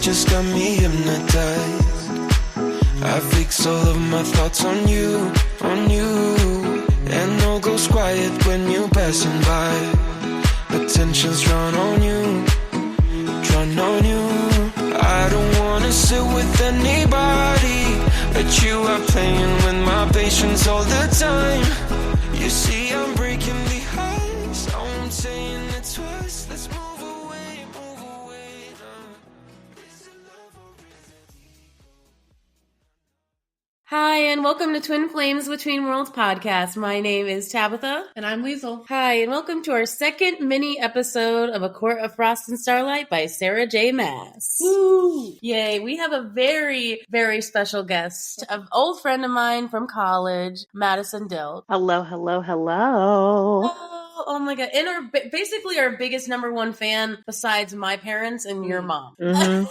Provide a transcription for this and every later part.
just got me hypnotized. I fix all of my thoughts on you, and all goes quiet when you're passing by. Attention's drawn on you. I don't wanna sit with anybody, but you are playing with my patience all the time. You see I'm breaking the ice, oh, I'm saying it twice. Let's move away, Hi, and welcome to Twin Flames Between Worlds podcast. My name is Tabitha. And I'm Liesl. Hi, and welcome to our second mini episode of A Court of Frost and Starlight by Sarah J. Maas. Woo! Yay, we have a very, very special guest, an old friend of mine from college, Madison Dilk. Hello, hello, hello. Oh my god. And basically our biggest number one fan besides my parents and your mom. Mm-hmm.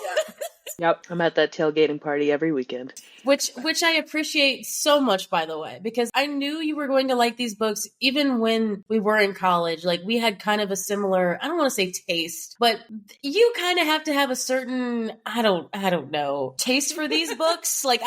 Yep, I'm at that tailgating party every weekend. Which I appreciate so much, by the way, because I knew you were going to like these books even when we were in college. Like, we had kind of a similar, I don't want to say taste, but you kind of have to have a certain, I don't know, taste for these books. Like,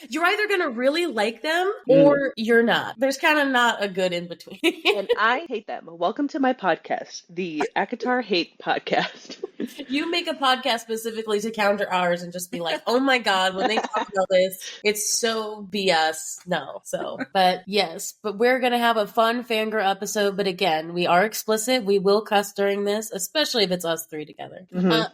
you're either going to really like them or you're not. There's kind of not a good in between. And I hate them. Welcome to my podcast, the Akatar Hate Podcast. You make a podcast specifically to counter ours and just be like, oh my God, when they talk about this, it's so BS. No. So, but yes, but we're going to have a fun fangirl episode. But again, we are explicit. We will cuss during this, especially if it's us three together. Mm-hmm.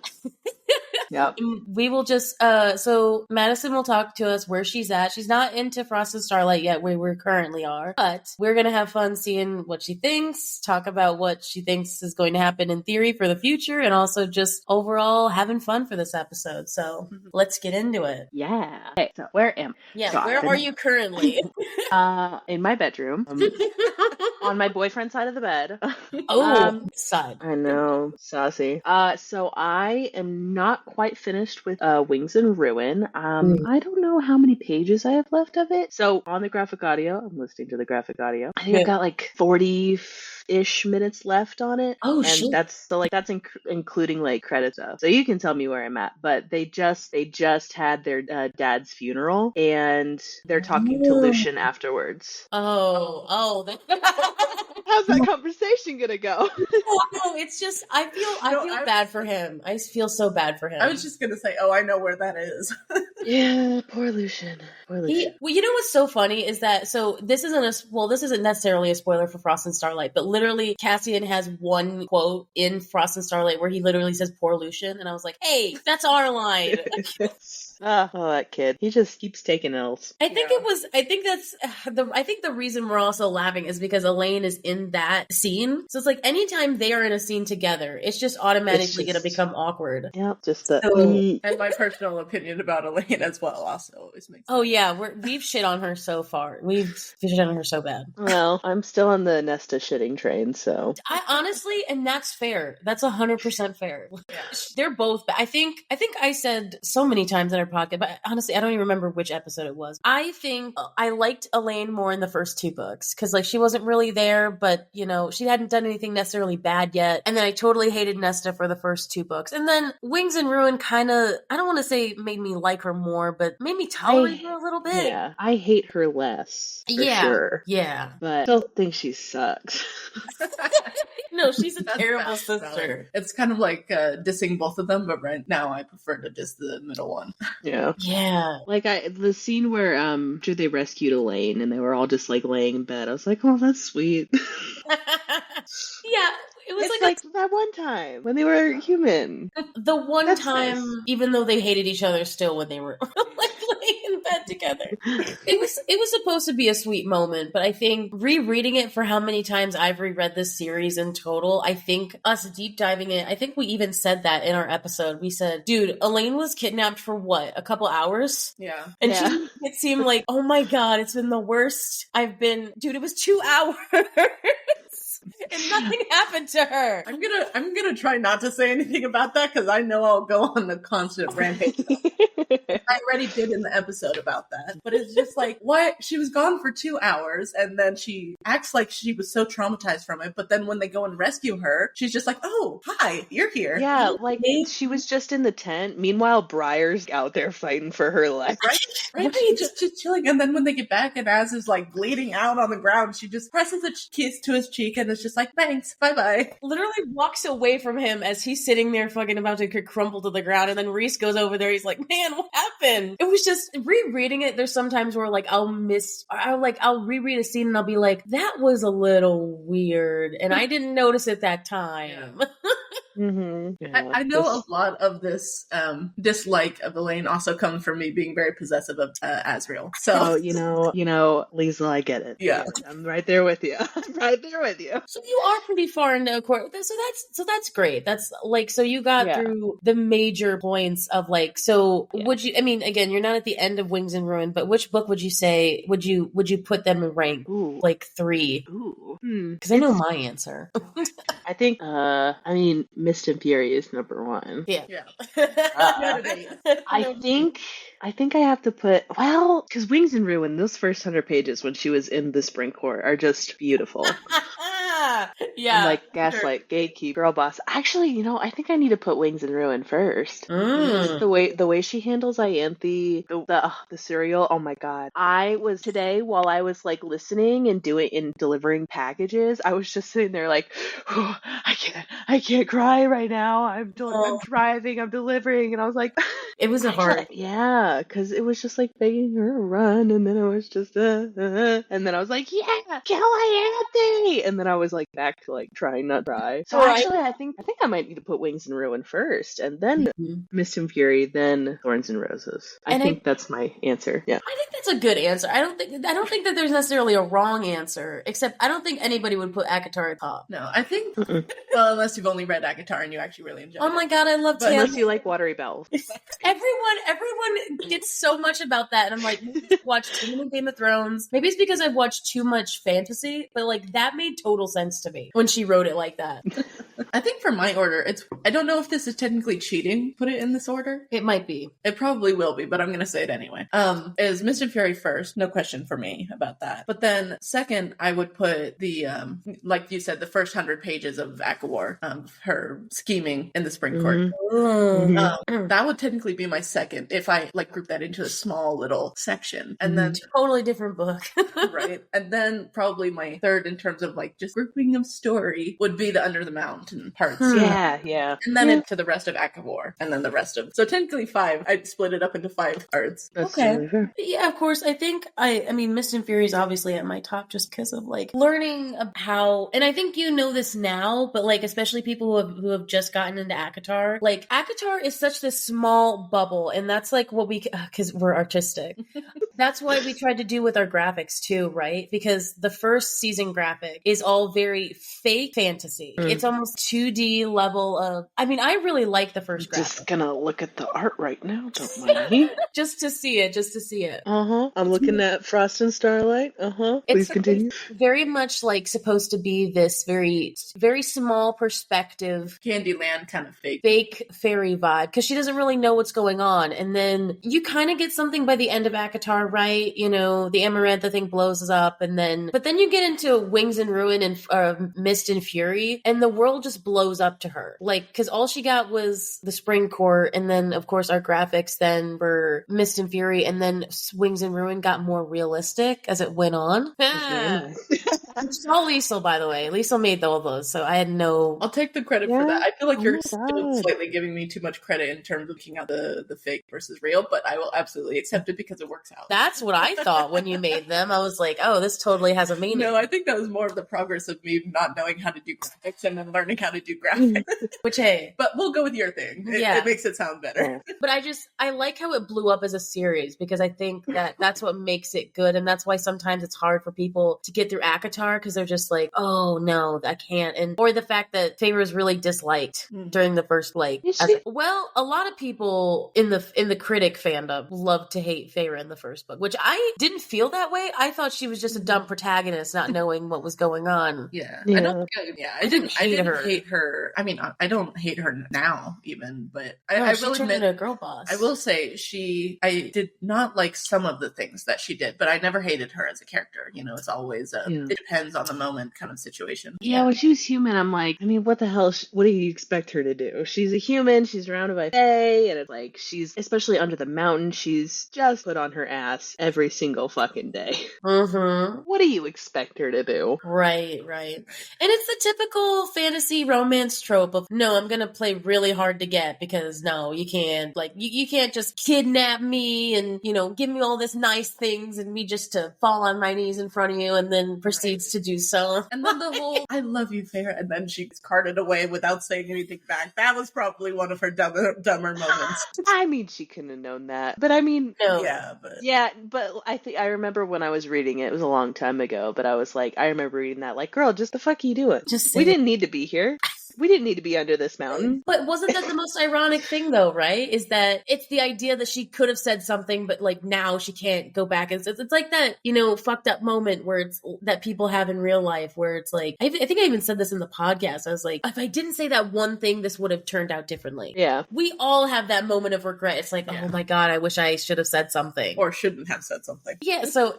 Yep. We will just, so Madison will talk to us where she's at. She's not into Frost and Starlight yet, where we currently are, but we're going to have fun seeing what she thinks, talk about what she thinks is going to happen in theory for the future, and also just overall having fun for this episode. So let's get into it. Yeah. Okay, so where am I? Yeah, so where are you currently? In my bedroom. On my boyfriend's side of the bed. Side. I know. Saucy. So I am not quite finished with Wings and Ruin. I don't know how many pages I have left of it. So on the graphic audio, I'm listening to the graphic audio. I think I've got like 40-ish minutes left on it. Oh, and shit. That's including like credits stuff. So you can tell me where I'm at. But they just had their dad's funeral, and they're talking to Lucian afterwards. Oh. How's that conversation gonna go? No, it's just I feel bad for him. I feel so bad for him. I was just gonna say, I know where that is. Yeah, poor Lucian. Well, you know what's so funny is that this isn't necessarily a spoiler for Frost and Starlight, but literally Cassian has one quote in Frost and Starlight where he literally says "poor Lucian," and I was like, "Hey, that's our line." That kid. He just keeps taking L's. I think the reason we're also laughing is because Elaine is in that scene. So it's like anytime they are in a scene together, it's just automatically going to become awkward. Yeah, And my personal opinion about Elaine as well also always makes sense. Oh yeah, we've shit on her so far. We've shit on her so bad. Well, I'm still on the Nesta shitting train, so. I honestly, and that's fair. That's 100% fair. Yeah. They're both, I think I said so many times in our podcast, but honestly, I don't even remember which episode it was. I think I liked Elaine more in the first two books because like she wasn't really there, but you know, she hadn't done anything necessarily bad yet. And then I totally hated Nesta for the first two books. And then Wings and Ruin kind of, I don't want to say made me like her more, but made me tolerate her a little bit. Yeah, I hate her less. For sure. Yeah. But I still think she sucks. No, she's a terrible sister. It's kind of like dissing both of them, but right now I prefer to diss the middle one. Yeah. Yeah. Like the scene where after they rescued Elaine and they were all just like laying in bed, I was like, oh, that's sweet. Yeah. It was like that one time when they were human. The one That's time, nice. Even though they hated each other still when they were like laying in bed together. It was supposed to be a sweet moment, but I think rereading it for how many times I've reread this series in total, I think us deep diving in, I think we even said that in our episode. We said, dude, Elaine was kidnapped for what? A couple hours? Yeah. And it seemed like, oh my God, it's been the worst I've been. Dude, it was 2 hours. and nothing happened to her. I'm gonna try not to say anything about that because I know I'll go on a constant rampage. I already did in the episode about that, but it's just like, what? She was gone for 2 hours, and then she acts like she was so traumatized from it. But then when they go and rescue her, she's just like, "Oh, hi, you're here." Yeah, like she was just in the tent. Meanwhile, Briar's out there fighting for her life. Right? Just chilling. And then when they get back, and Az is like bleeding out on the ground, she just presses a kiss to his cheek, and it's just like, "Thanks, bye bye." Literally walks away from him as he's sitting there fucking about to crumble to the ground, and then Reese goes over there. He's like, "Man, what happened?" It was just rereading it. There's sometimes where like I'll reread a scene and I'll be like, "That was a little weird," and I didn't notice it that time. Yeah. Mm-hmm. Yeah, I know a lot of this dislike of Elaine also comes from me being very possessive of Azriel. So, oh, you know, Liesl, I get it. Yeah. I'm right there with you. I'm right there with you. So you are pretty far into court. So that's great. That's like, so you got through the major points of like, so would you, I mean, again, you're not at the end of Wings and Ruin, but which book would you say, would you put them in rank? Ooh. Like 3? Ooh. Because I know my answer. I think, I mean, Mist and Fury is number 1. Yeah. I think I have to put, well, because Wings and Ruin, those first 100 pages when she was in the Spring Court are just beautiful. Yeah. And like Gaslight, Gatekeep, Girl Boss. Actually, I think I need to put Wings and Ruin first. The way she handles Ianthe, the cereal. Oh my god! I was today while I was like listening and delivering packages. I was just sitting there like, oh, I can't cry right now. I'm driving, I'm delivering, and I was like, it was a hard. Yeah, because it was just like begging her to run, and then it was just and then I was like, yeah, kill Ianthe, and then I was like back to like trying not to cry. So actually, I think I might need to put Wings and Ruin first, and then Mist and Fury, then Thorns and Roses. I think that's my answer. Yeah, I think that's a good answer. I don't think that there's necessarily a wrong answer, except I don't think anybody would put ACOTAR at top. No, I think well, unless you've only read ACOTAR and you actually really enjoy it. Oh my god, I love Tam. Unless you like Watery Bells. Everyone gets so much about that, and I'm like, maybe I've watched too many Game of Thrones. Maybe it's because I've watched too much fantasy, but like that made total sense to me when she wrote it like that. I think for my order, I don't know if this is technically cheating, put it in this order. It might be. It probably will be, but I'm going to say it anyway. Is Mist and Fury first, no question for me about that. But then second, I would put the, like you said, the first 100 pages of Akawar, her scheming in the Spring Court. That would technically be my second if I like group that into a small little section. And then Totally different book. right. And then probably my third in terms of like just grouping of story would be the Under the Mountain parts. Yeah. And then into the rest of Akawar. And then the rest of... So technically 5. I'd split it up into 5 parts. That's okay. really fair. Yeah, of course. I think I mean, Mist and Fury is obviously at my top just because of like learning how, and I think you know this now, but like especially people who have just gotten into ACOTAR, like ACOTAR is such this small bubble, and that's like what we, because we're artistic. That's why we tried to do with our graphics too, right? Because the first season graphic is all very fake fantasy. It's almost 2D level of, I mean, I really like the first graphic. Just gonna look at the art right now, don't mind me. just to see it. I'm looking at Frost and Starlight. Please continue. Very much like supposed to be this very, very small perspective. Candyland kind of fake fairy vibe, because she doesn't really know what's going on. And then you kind of get something by the end of ACOTAR, right? You know, the Amarantha thing blows up, but then you get into Wings and Ruin and Mist and Fury, and the world just blows up to her. Like, because all she got was the Spring Court, and then of course our graphics then were Mist and Fury, and then Wings and Ruin got more realistic as it went on. I saw Liesl, by the way. Liesl made all those, so I had no... I'll take the credit for that. I feel like you're still slightly giving me too much credit in terms of looking at the fake versus real, but I will absolutely accept it because it works out. That's what I thought when you made them. I was like, oh, this totally has a meaning. No, I think that was more of the progress of me not knowing how to do graphics and then learning how to do graphics. Which, hey... But we'll go with your thing. It makes it sound better. But I like how it blew up as a series, because I think that's what makes it good, and that's why sometimes it's hard for people to get through ACOTAR, are because they're just like, oh no, I can't. And or the fact that Feyre was really disliked during the first well, a lot of people in the critic fandom love to hate Feyre in the first book, which I didn't feel that way. I thought she was just a dumb protagonist, not knowing what was going on. Yeah. I didn't hate her. I mean, I don't hate her now even, but I will turned admit, into a girl boss. I will say I did not like some of the things that she did, but I never hated her as a character. You know, it's always it depends on the moment kind of situation. Yeah, when she was human, I'm like, I mean, what the hell? What do you expect her to do? She's a human. She's surrounded by fae, and it's like she's, especially under the mountain, she's just put on her ass every single fucking day. What do you expect her to do? Right. And it's the typical fantasy romance trope of, no, I'm gonna play really hard to get because no, you can't. Like, you can't just kidnap me and, you know, give me all this nice things and me just to fall on my knees in front of you and then proceeds to do so. And then the whole, I love you, Feyre, and then she's carted away without saying anything back. That was probably one of her dumber moments. I mean, she couldn't have known that. But I mean, No. Yeah, but I remember when I was reading it was a long time ago, but I was like, I remember reading that, like, girl, just the fuck you do it. We didn't need to be here. We didn't need to be under this mountain. But wasn't that the most ironic thing, though, right? Is that it's the idea that she could have said something, but, like, now she can't go back. It's like that, you know, fucked up moment where it's that people have in real life where it's like, I think I even said this in the podcast. I was like, if I didn't say that one thing, this would have turned out differently. Yeah. We all have that moment of regret. It's like, oh my God, I wish I should have said something. Or shouldn't have said something. Yeah, so...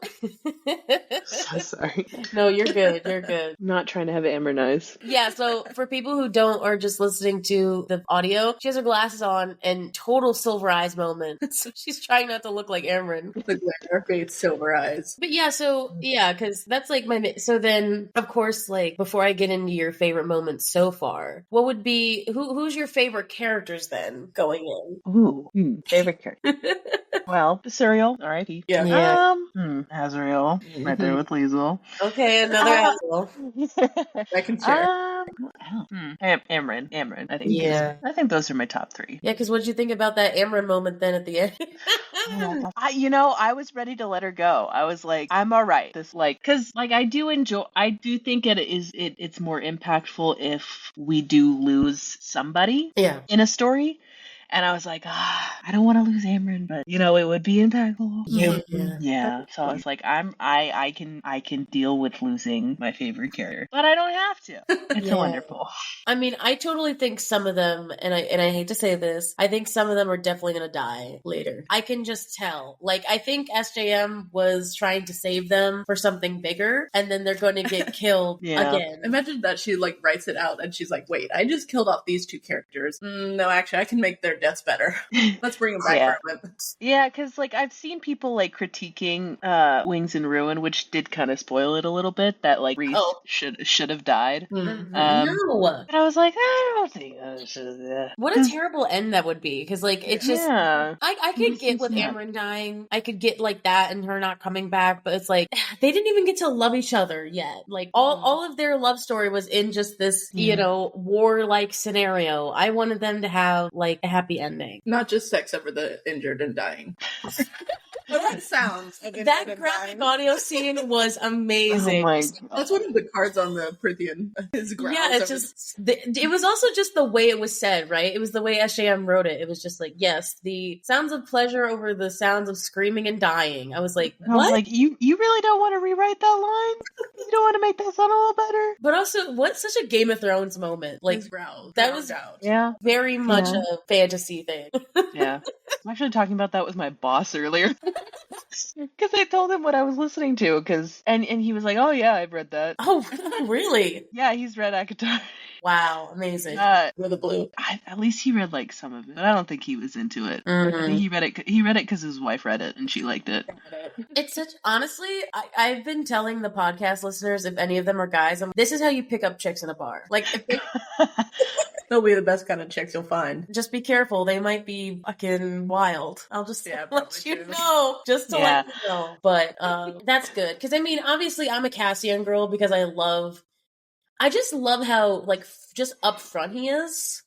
So sorry. No, you're good. You're good. I'm not trying to have Amber nice. Yeah, so for people who don't or just listening to the audio, she has her glasses on and total silver eyes moment. So she's trying not to look like Amber. The glitter, great silver eyes. But yeah, because that's like so then, of course, like before I get into your favorite moments so far, what would be, who's your favorite characters then going in? Ooh, favorite character. Well, Serial, R.I.P. Yeah. Azrael, right there with Liesl. Okay, another Azrael. I can share. Amryn, I think. Yeah. I think those are my top three. Yeah, because what did you think about that Amber moment then at the end? I was ready to let her go. I was like, I'm all right. This, like, because like I do think it's more impactful if we do lose somebody in a story. And I was like, I don't want to lose Amryn, but you know, it would be impactful. Yeah. So I was like, I can deal with losing my favorite character, but I don't have to. It's wonderful. I mean, I totally think some of them, and I hate to say this, I think some of them are definitely going to die later. I can just tell. Like, I think SJM was trying to save them for something bigger, and then they're going to get killed again. Imagine that she like writes it out, and she's like, wait, I just killed off these two characters. No, actually, I can make their deaths better. Let's bring them back for a minute. Yeah, because like I've seen people like critiquing Wings and Ruin, which did kind of spoil it a little bit. That like Reese should have died. No, but I was like, I don't think that should. What a terrible end that would be. Because like it's just, I could get with Amryn dying. I could get like that and her not coming back. But it's like they didn't even get to love each other yet. Like all of their love story was in just this, you know, war-like scenario. I wanted them to have like a happy ending. Not just sex over the injured and dying. That sounds that graphic audio scene was amazing. Oh my God. That's one of the cards on the Prithian. Yeah, it's just it was also just the way it was said, right? It was the way SJM wrote it. It was just like, yes, the sounds of pleasure over the sounds of screaming and dying. I was like, what? I was like, you really don't want to rewrite that line? You don't want to make that sound a little better? But also, what's such a Game of Thrones moment? Like that was very much a fantasy thing. Yeah. I'm actually talking about that with my boss earlier. Because I told him what I was listening to, and he was like, oh yeah, I've read that. Oh, really? Yeah, he's read ACOTAR. Wow, amazing. With the blue. At least he read like some of it, but I don't think he was into it. Mm-hmm. I think he read it because his wife read it and she liked it. It's such, honestly, I've been telling the podcast listeners, if any of them are guys, this is how you pick up chicks in a bar. Like, if they, they'll be the best kind of chicks you'll find. Just be careful. They might be fucking wild. I'll just let you too. know. Just to let you know. But that's good. Because, I mean, obviously, I'm a Cassian girl because I just love how, like, just upfront he is.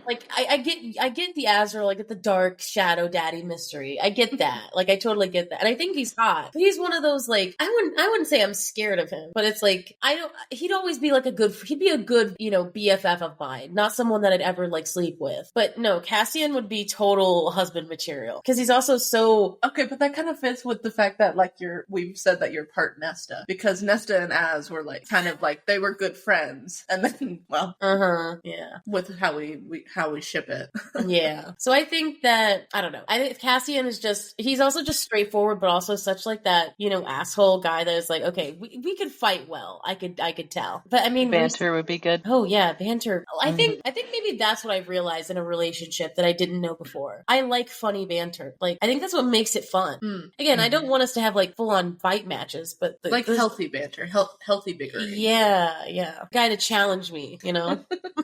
Like I get the Azrael, I get the dark shadow daddy mystery. I get that. Like I totally get that. And I think he's hot. But he's one of those like I wouldn't say I'm scared of him, but it's like he'd always be like he'd be a good, BFF of mine, not someone that I'd ever like sleep with. But no, Cassian would be total husband material because he's also so okay, but that kind of fits with the fact that like we've said that you're part Nesta, because Nesta and Az were like kind of like they were good friends, and then yeah, with how we ship it. Yeah. So I think that I don't know. I think Cassian is he's also just straightforward, but also such like that, asshole guy that is like, okay, we could fight well. I could tell. But I mean banter would be good. Oh yeah, banter. I think maybe that's what I've realized in a relationship that I didn't know before. I like funny banter. Like I think that's what makes it fun. Again, I don't want us to have like full on fight matches, but healthy banter, healthy bickering. Yeah. Guy to challenge me,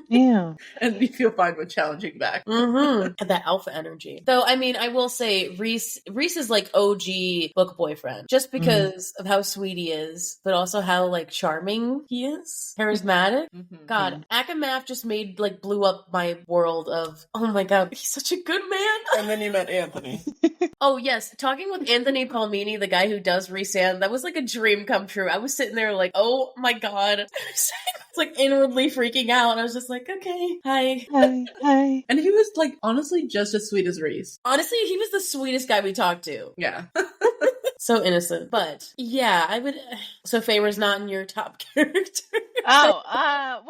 Yeah. And you feel fine with challenging back. That alpha energy. Though, I mean, I will say Reese is like OG book boyfriend, just because of how sweet he is, but also how like charming he is, charismatic. God, Akamath just blew up my world of, oh my God, he's such a good man. And then you met Anthony. Oh yes, talking with Anthony Palmini, the guy who does Rhysand, that was like a dream come true. I was sitting there like, oh my God. It's like inwardly freaking out, and I was just like, okay, hi. And he was like honestly just as sweet as Reese. Honestly, he was the sweetest guy we talked to. Yeah. So innocent. But yeah, I would. So Feyre's not in your top character. Well, I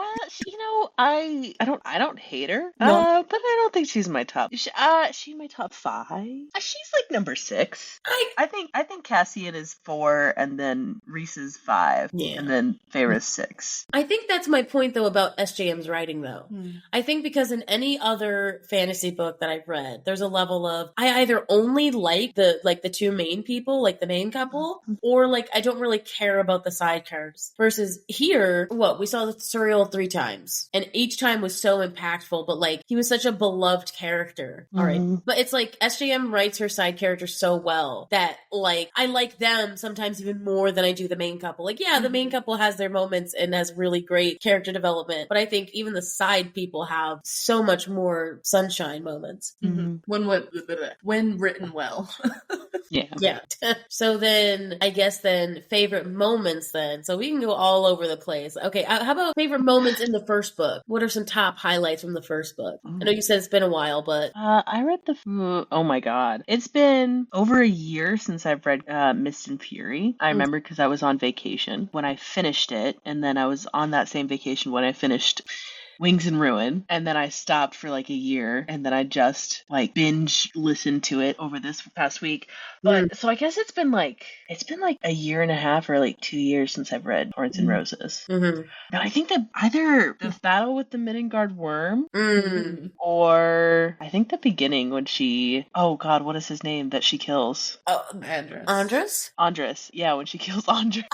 don't hate her. No. But I don't think she's my top. She my top 5. She's like number 6. I think Cassian is 4, and then Reese is 5, and then Feyre's 6. I think that's my point though about SJM's writing though. I think because in any other fantasy book that I've read, there's a level of I either only like the two main people, like the main couple, or like I don't really care about the side characters. Versus here, we saw the Surreal 3 times, and each time was so impactful, but like he was such a beloved character. All right. But it's like SJM writes her side characters so well that like I like them sometimes even more than I do the main couple. Like, yeah, the main couple has their moments and has really great character development, but I think even the side people have so much more sunshine moments. When written well. Yeah. So then I guess favorite moments then. So we can go all over the place. Okay, how about favorite moments in the first book? What are some top highlights from the first book? I know you said it's been a while, but I read oh my God, it's been over a year since I've read Mist and Fury. I remember because I was on vacation when I finished it, and then I was on that same vacation when I finished Wings and Ruin, and then I stopped for like a year, and then I just like binge listened to it over this past week. But so I guess it's been like a year and a half or like 2 years since I've read Thorns and Roses. Now I think that either the battle with the Midgard worm, or I think the beginning when oh God, what is his name that she kills? Andres. Yeah, when she kills Andres.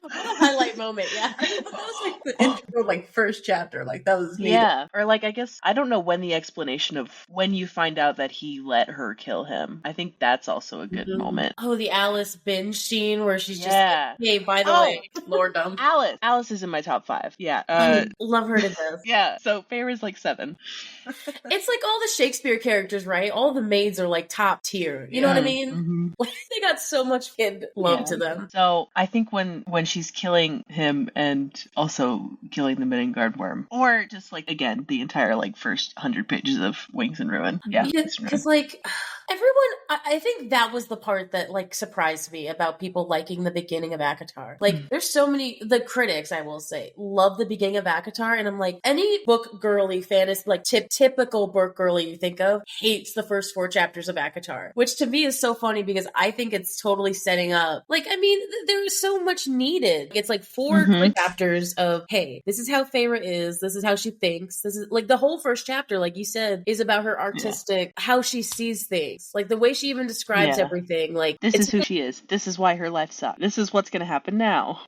What a highlight moment. Yeah. That was like the intro, like first chapter. Like that was neat. Yeah, or like I guess I don't know when the explanation of when you find out that he let her kill him. I think that's also a good moment. Oh, the Alice binge scene where she's just like, hey, by the way, Lordum. Alice is in my top 5. Yeah, I love her to death. Yeah, so Feyre's like 7. It's like all the Shakespeare characters, right? All the maids are like top tier. You know what I mean? They got so much kid love to them. So I think when she's killing him and also killing the Midgard worm, or just like again the entire like first 100 pages of Wings and Ruin. Yeah, because like everyone, I think that was the part that like surprised me about people liking the beginning of ACOTAR. Like there's so many, the critics I will say love the beginning of ACOTAR, and I'm like, any book girly fantasy, like typical book girly you think of hates the first 4 chapters of ACOTAR, which to me is so funny because I think it's totally setting up, like, I mean, there's so much needed. It's like 4 chapters of, hey, this is how Feyre is, this is how she thinks, this is like the whole first chapter, like you said, is about her artistic, how she sees things, like the way she even describes everything. Like this is who she is. This is why her life sucks. This is what's going to happen now.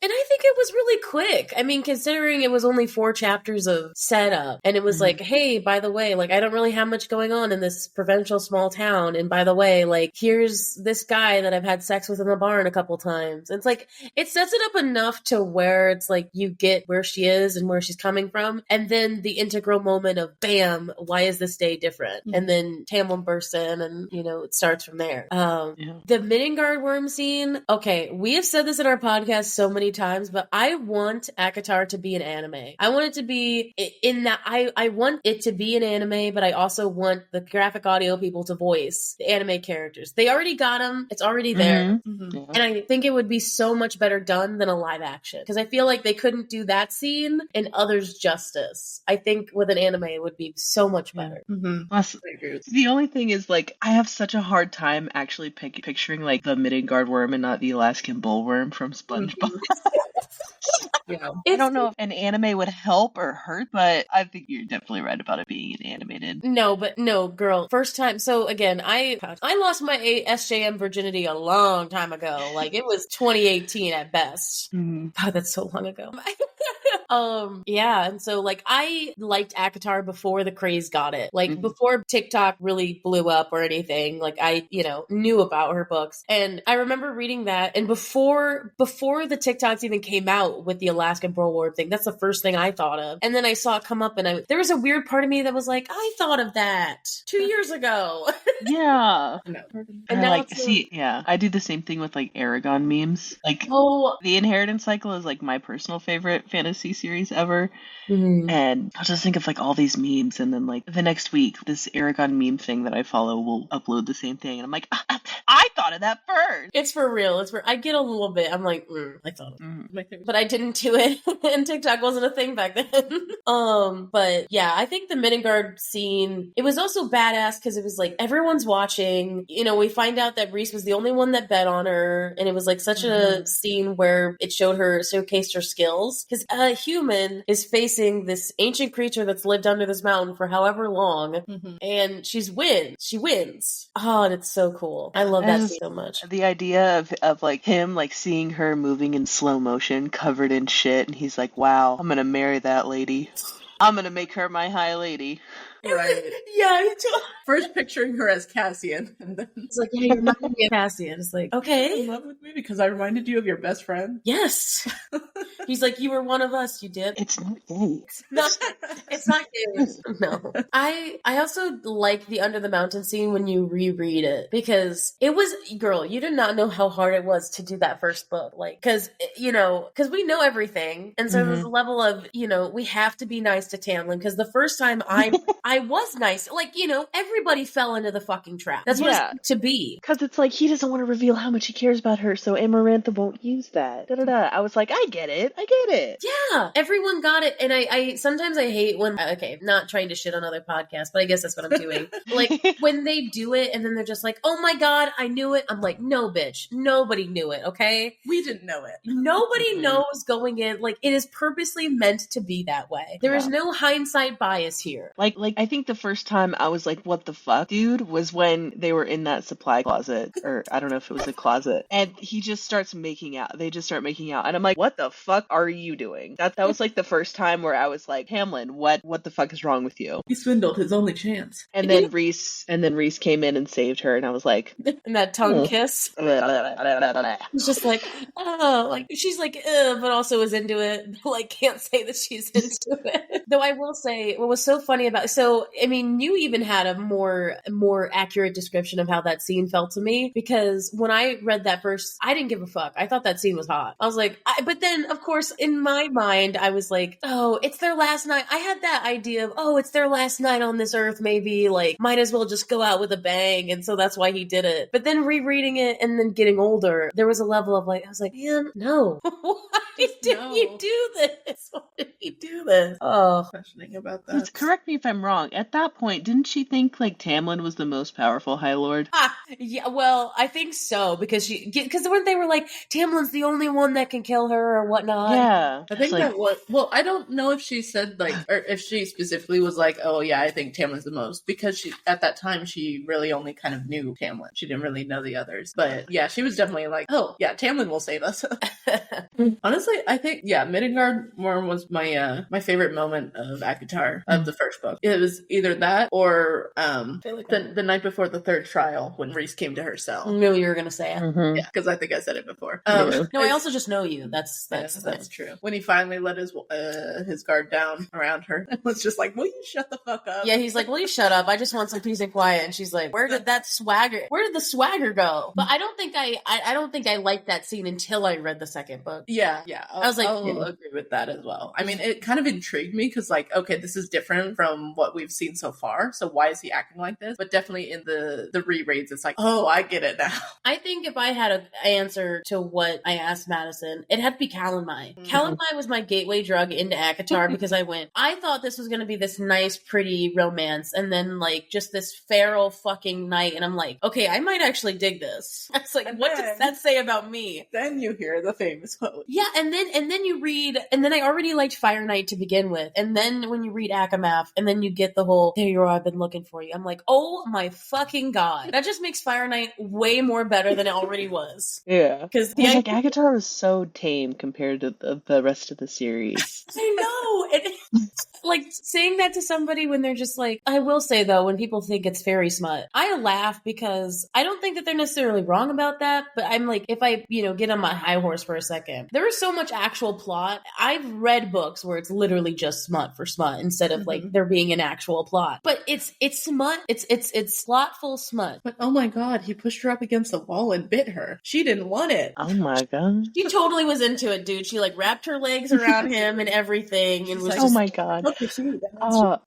And I think it was really quick. I mean, considering it was only 4 chapters of setup, and it was like, hey, by the way, like, I don't really have much going on in this provincial small town. And by the way, like, here's this guy that I've had sex with in the barn a couple times. It's like, it sets it up enough to where it's like you get where she is and where she's coming from. And then the integral moment of, bam, why is this day different? And then Tamlin bursts in and, you know, it starts from there. The Midgard worm scene, okay, we have said this in our podcast so many times, but I want ACOTAR to be an anime. I want it to be in that, I want it to be an anime, but I also want the graphic audio people to voice the anime characters. They already got them. It's already there. And I think it would be so much better done than a live action. Because I feel like they couldn't do that scene and others justice. I think with an anime it would be so much better. Plus, the only thing is, like, I have such a hard time actually picturing, like, the Midgard worm and not the Alaskan bullworm from SpongeBob. I don't know if an anime would help or hurt, but I think you're definitely right about it being an animated. No, girl. First time. So again, I lost my SJM virginity a long time ago. Like, it was 2018 at best. God, that's so long ago. And so, like, I liked ACOTAR before the craze got it. Like, before TikTok really blew up or anything, like, I, you know, knew about her books. And I remember reading that, and before the TikToks even came out with the Alaskan bullworm thing, that's the first thing I thought of. And then I saw it come up, and there was a weird part of me that was like, I thought of that 2 years ago. Yeah. And now like, I do the same thing with, like, Aragon memes. Like, the Inheritance Cycle is, like, my personal favorite fantasy series ever. And I'll just think of, like, all these memes, and then, like, the next week, this Aragon meme thing that I follow will upload the same thing, and I'm like, I thought of that first. It's for real. I get a little bit, I'm like, I thought of it. But I didn't do it, and TikTok wasn't a thing back then. But yeah, I think the Midgard scene, it was also badass because it was like, everyone's watching, you know, we find out that Rhys was the only one that bet on her, and it was like such a scene where it showcased her skills, because a human is facing this ancient creature that's lived under this mountain for however long, and she wins. Oh, and it's so cool. I love that scene so much. The idea of like him, like, seeing her moving in slow motion covered in shit, and he's like, wow, I'm gonna marry that lady. I'm gonna make her my high lady. Right. Yeah. First picturing her as Cassian, and then it's like, yeah, you remind me of Cassian. It's like, okay. in love with me because I reminded you of your best friend. Yes. He's like, you were one of us, you did. It's not gay. It's not gay. No. I also like the Under the Mountain scene when you reread it, because it was, girl, you did not know how hard it was to do that first book. Like, because we know everything. And so there's a level of, you know, we have to be nice to Tamlin, because the first time I was nice. Like, you know, everybody fell into the fucking trap. That's what it's meant to be. Because it's like, he doesn't want to reveal how much he cares about her, so Amarantha won't use that. I was like, I get it. Yeah, everyone got it. And I sometimes I hate when, okay, not trying to shit on other podcasts, but I guess that's what I'm doing. Like, when they do it and then they're just like, oh my God, I knew it. I'm like, no, bitch. Nobody knew it, okay? We didn't know it. Nobody knows going in. Like, it is purposely meant to be that way. There is no hindsight bias here. Like I think the first time I was like, what the fuck, dude, was when they were in that supply closet, or I don't know if it was a closet, and he just starts making out. They just start making out, and I'm like, what the fuck are you doing? That was like the first time where I was like, Hamlin, what the fuck is wrong with you? He swindled his only chance. And then Rhys came in and saved her, and I was like, and that tongue kiss. It's just like, oh, like, she's like, but also is into it. Like, can't say that she's into it. Though I will say, what was so funny about, I mean, you even had a more accurate description of how that scene felt to me, because when I read that first, I didn't give a fuck. I thought that scene was hot. I was like, but then of course in my mind, I was like, oh, it's their last night. I had that idea of, oh, it's their last night on this earth. Maybe, like, might as well just go out with a bang. And so that's why he did it. But then rereading it and then getting older, there was a level of like, I was like, man, no. Why did you do this? he do this? Oh, Questioning about Let's that. correct me if I'm wrong. At that point, didn't she think like Tamlin was the most powerful High Lord? yeah. Well, I think so because when they were like Tamlin's the only one that can kill her or whatnot. Yeah, I think like, that was, well, I don't know if she said like, or if she specifically was like, oh yeah, I think Tamlin's the most, because she, at that time, she really only kind of knew Tamlin. She didn't really know the others. But yeah, she was definitely like, oh yeah, Tamlin will save us. Honestly, I think, yeah, Middengard was my favorite moment of ACOTAR of the first book. It was either that or the night before the third trial when Rhys came to her cell. I knew you were gonna say it. mhm. Yeah, because I think I said it before. Yeah. No, I also just know you. That's That's true. When he finally let his guard down around her, it was just like, will you shut the fuck up? Yeah, he's like, will you shut up? I just want some peace and quiet. And she's like, where did the swagger go? But I don't think I liked that scene until I read the second book. Yeah. I was like, I'll agree with that as well. I mean, it kind of intrigued me because, like, okay, this is different from what we've seen so far. So why is he acting like this? But definitely in the rereads, it's like, oh, I get it now. I think if I had an answer to what I asked Madison, it had to be calamine. Mhm. Calamine was my gateway drug into ACOTAR because I thought this was going to be this nice, pretty romance, and then like just this feral fucking night, and I'm like, okay, I might actually dig this. It's like, And what then- does that say about me? Then you hear the famous quote. Yeah, and then you read, and then I already liked Fire Knight to begin with, and then when you read Akamath, and then you get the whole, there you are, I've been looking for you. I'm like, oh my fucking god. That just makes Fire Knight way more better than it already was. Yeah. Because Like ACOTAR was so tame compared to the rest of the series. I know. And like saying that to somebody when they're just like, I will say though, when people think it's fairy smut, I laugh because I don't think that they're necessarily wrong about that. But I'm like, if I, get on my high horse for a second, there is so much actual plot. I've read books where it's literally just smut for smut instead of like there being an actual plot. But it's smut. It's plotful smut. But oh my god, he pushed her up against the wall and bit her. She didn't want it. Oh my god. She totally was into it, dude. She like wrapped her legs around him and everything, and was Oh just my god.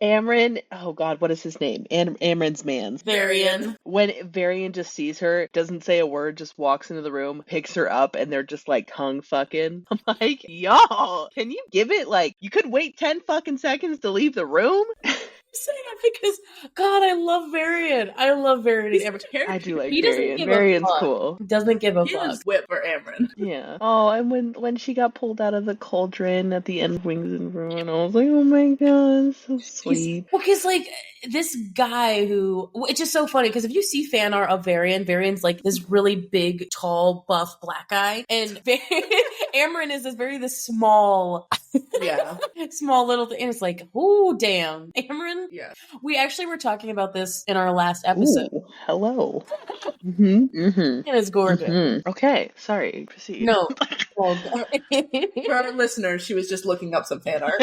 Amryn. Oh god, what is his name? Amryn's man. Varian. When Varian just sees her, doesn't say a word, just walks into the room, picks her up, and they're just like tongue fucking. I'm like, y'all, can you give it like, you could wait 10 fucking seconds to leave the room? Saying that because God, I love Varian. I love Varian. I do like He doesn't Varian. give a Varian's fuck. cool. He doesn't give a He fuck. was whip for Amryn. Yeah. Oh, and when she got pulled out of the cauldron at the end of Wings and Ruin, I was like, oh my god, so sweet. Well, because like this guy who, it's just so funny because if you see fan art of Varian's like this really big, tall, buff black guy, and Amryn is this small, Yeah. small little thing, and it's like, oh damn, Amryn. Yeah. We actually were talking about this in our last episode. Ooh, hello. Mm-hmm. It is gorgeous. Mm-hmm. Okay, sorry. Proceed. No. For our listeners, she was just looking up some fan art.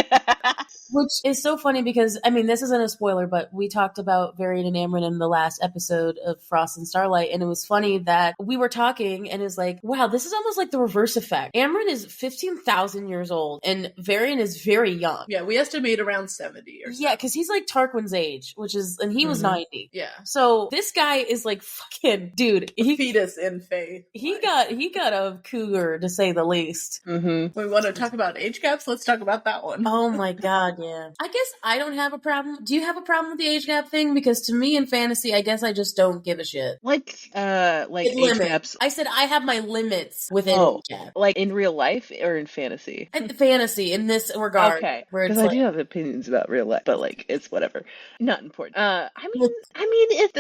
Which is so funny because, I mean, this isn't a spoiler, but we talked about Varian and Amryn in the last episode of Frost and Starlight, and it was funny that we were talking, and it's like, wow, this is almost like the reverse effect. Amryn is 15,000 years old, and Varian is very young. Yeah, we estimate around 70 or so. Yeah, because he's like Tarquin's age, and he was 90. Yeah. So this guy is like fucking, dude, Fetus in faith. he got a cougar, to say the least. Mm-hmm. We want to talk about age gaps? Let's talk about that one. Oh my god, yeah. I guess I don't have a problem. Do you have a problem with the age gap thing? Because to me in fantasy, I guess I just don't give a shit. Like age Limit. gaps. I said I have my limits within Oh, age gap. like in real life or in fantasy? And fantasy in this regard. Okay, Where it's because I like, do have opinions about real life, but like it's whatever, not important. I mean, if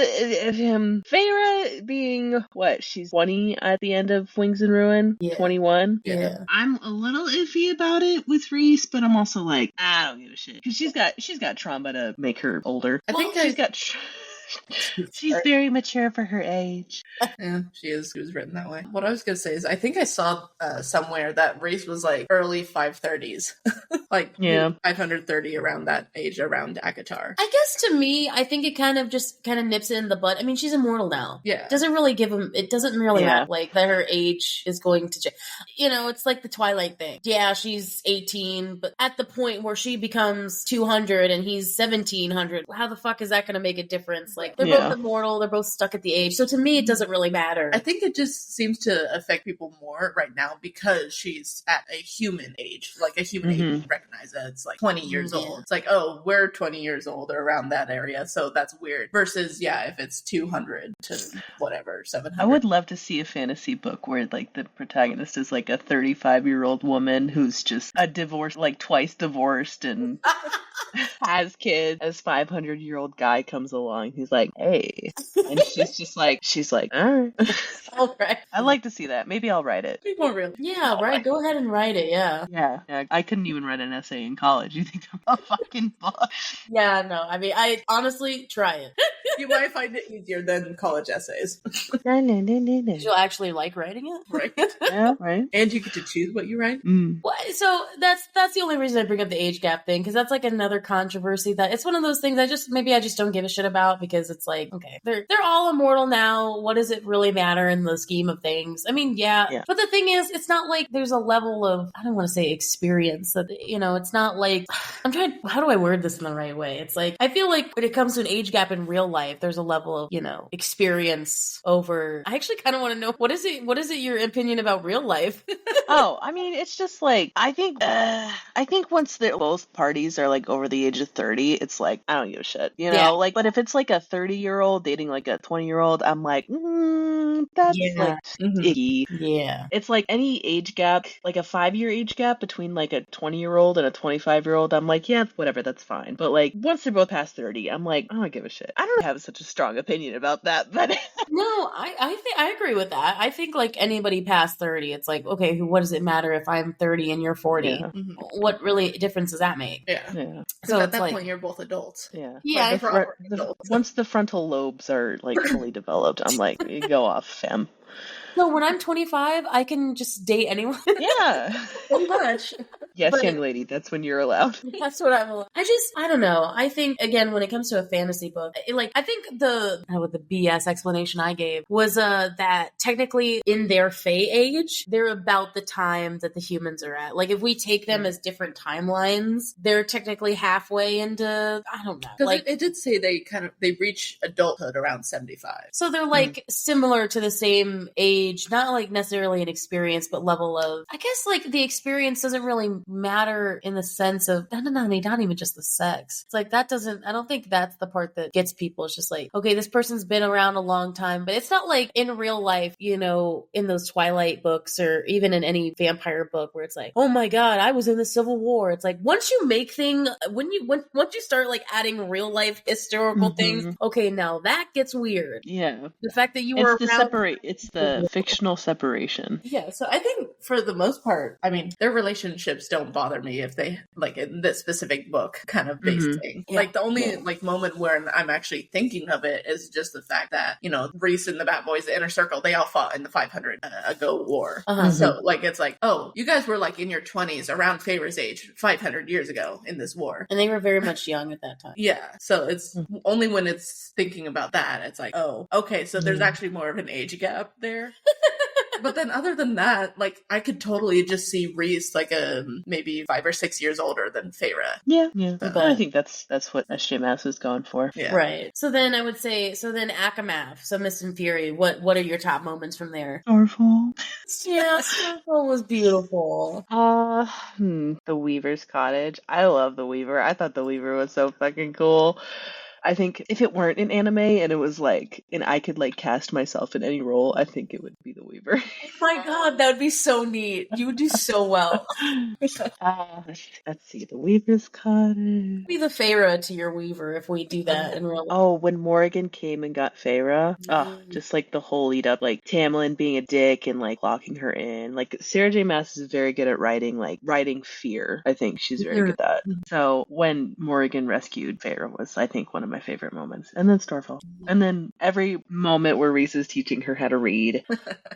Feyre being what, she's 20 at the end of Wings and Ruin, Yeah. 21. yeah. I'm a little iffy about it with Rhys, but I'm also like, I don't give a shit because she's got trauma to make her older. I think she's got. She's very mature for her age. Yeah, she is. She was written that way. What I was gonna say is, I think I saw somewhere that Rhys was like early 530s, like 530 around that age, around ACOTAR. I guess to me, I think it kind of nips it in the butt. I mean, she's immortal now. Yeah. It doesn't really matter, like, that her age is going to change. It's like the Twilight thing. Yeah, she's 18, but at the point where she becomes 200 and he's 1700, how the fuck is that going to make a difference? Like, they're both immortal, they're both stuck at the age. So to me, it doesn't really matter. I think it just seems to affect people more right now because she's at a human age, like a human age recognize that it's like 20 years Yeah. old. It's like, oh, we're 20 years old or around that area, so that's weird. Versus, yeah, if it's 200 to whatever, 700. I would love to see a fantasy book where like the protagonist is like a 35-year-old woman who's just a divorce, like twice divorced and has kids. As 500-year-old guy comes along, he's like, hey, and she's like, all right. All right. I'd like to see that. Maybe I'll write it. Be more real. Yeah, right. Go ahead and write it. Yeah. Yeah, I couldn't even write an essay in college. You think I'm a fucking book? Yeah, no. I mean, I honestly try it. You might find it easier than college essays. You'll actually like writing it. Right. Yeah, right. And you get to choose what you write. So that's the only reason I bring up the age gap thing, because that's like another controversy that it's one of those things I just don't give a shit about, because it's like, okay, they're all immortal now. What does it really matter in the scheme of things? I mean, yeah. But the thing is, it's not like there's a level of, I don't want to say experience, that, you know, it's not like, how do I word this in the right way? It's like, I feel like when it comes to an age gap in real life, there's a level of, you know, experience over, I actually kind of want to know, what is it your opinion about real life? Oh, I mean, it's just like, I think once both parties are like over the age of 30, it's like, I don't give a shit, you know? Yeah. Like, but if it's like a 30-year-old dating like a 20-year-old, I'm like, that's like icky. Yeah. It's like any age gap, like a 5-year age gap between like a 20-year-old and a 25-year-old, I'm like, yeah, whatever, that's fine. But like, once they're both past 30, I'm like, I don't give a shit. I don't have such a strong opinion about that, but No, I think I agree with that. I think like anybody past 30, it's like, okay, what does it matter if I'm 30 and you're 40? Yeah. What really difference does that make? Yeah. yeah. So at it's that like, point, you're both adults. Yeah. yeah, Like, we're all adults. Once the frontal lobes are like fully developed, I'm like, you go off, fam. so when I'm 25, I can just date anyone. Yeah. Pretty much. Yes, But- young lady, that's when you're allowed. That's what I'm. I don't know. I think again, when it comes to a fantasy book, I think the BS explanation I gave was that technically in their Fae age, they're about the time that the humans are at. Like if we take them as different timelines, they're technically halfway into, I don't know. Because Like it did say they reach adulthood around 75. so they're like similar to the same age, not like necessarily an experience, but level of, I guess like the experience doesn't really matter in the sense of not even just the sex. It's like that doesn't, I don't think that's the part that gets people. It's just like, okay, this person's been around a long time, but it's not like in real life, you know, in those Twilight books or even in any vampire book where it's like, oh my God, I was in the Civil War. It's like once you make once you start like adding real life historical things, okay, now that gets weird. Yeah. The fact that you were around. It's the fictional separation. Yeah, so I think for the most part, I mean, their relationships don't bother me if they, like in this specific book kind of based thing. Yeah. Like the only like moment where I'm actually thinking of it is just the fact that, you know, Reese and the Bat Boys, the Inner Circle, they all fought in the 500 ago war. So like, it's like, oh, you guys were like in your 20s around Feyre's age 500 years ago in this war. And they were very much young at that time. Yeah, so it's only when it's thinking about that, it's like, oh, okay, so there's actually more of an age gap there. But then other than that, like, I could totally just see Reese like maybe 5 or 6 years older than Feyre. Yeah. But I think that's what S.J. Maas was going for. Yeah. Right. So then I would say, Akamath, so Mist and Fury, what are your top moments from there? Powerful. Yeah, Starfall was beautiful. The Weaver's Cottage. I love the Weaver. I thought the Weaver was so fucking cool. I think if it weren't an anime and it was like, and I could like cast myself in any role, I think it would be the Weaver. Oh my God, that would be so neat. You would do so well. Let's see, the Weaver's Cottage. Be the Feyre to your Weaver if we do that in real life. Oh, when Morrigan came and got Feyre, just like the whole lead up, like Tamlin being a dick and like locking her in. Like Sarah J. Maas is very good at writing fear. I think she's very good at that. So when Morrigan rescued Feyre was, I think, one of my favorite moments. And then Starfall. And then every moment where Reese is teaching her how to read.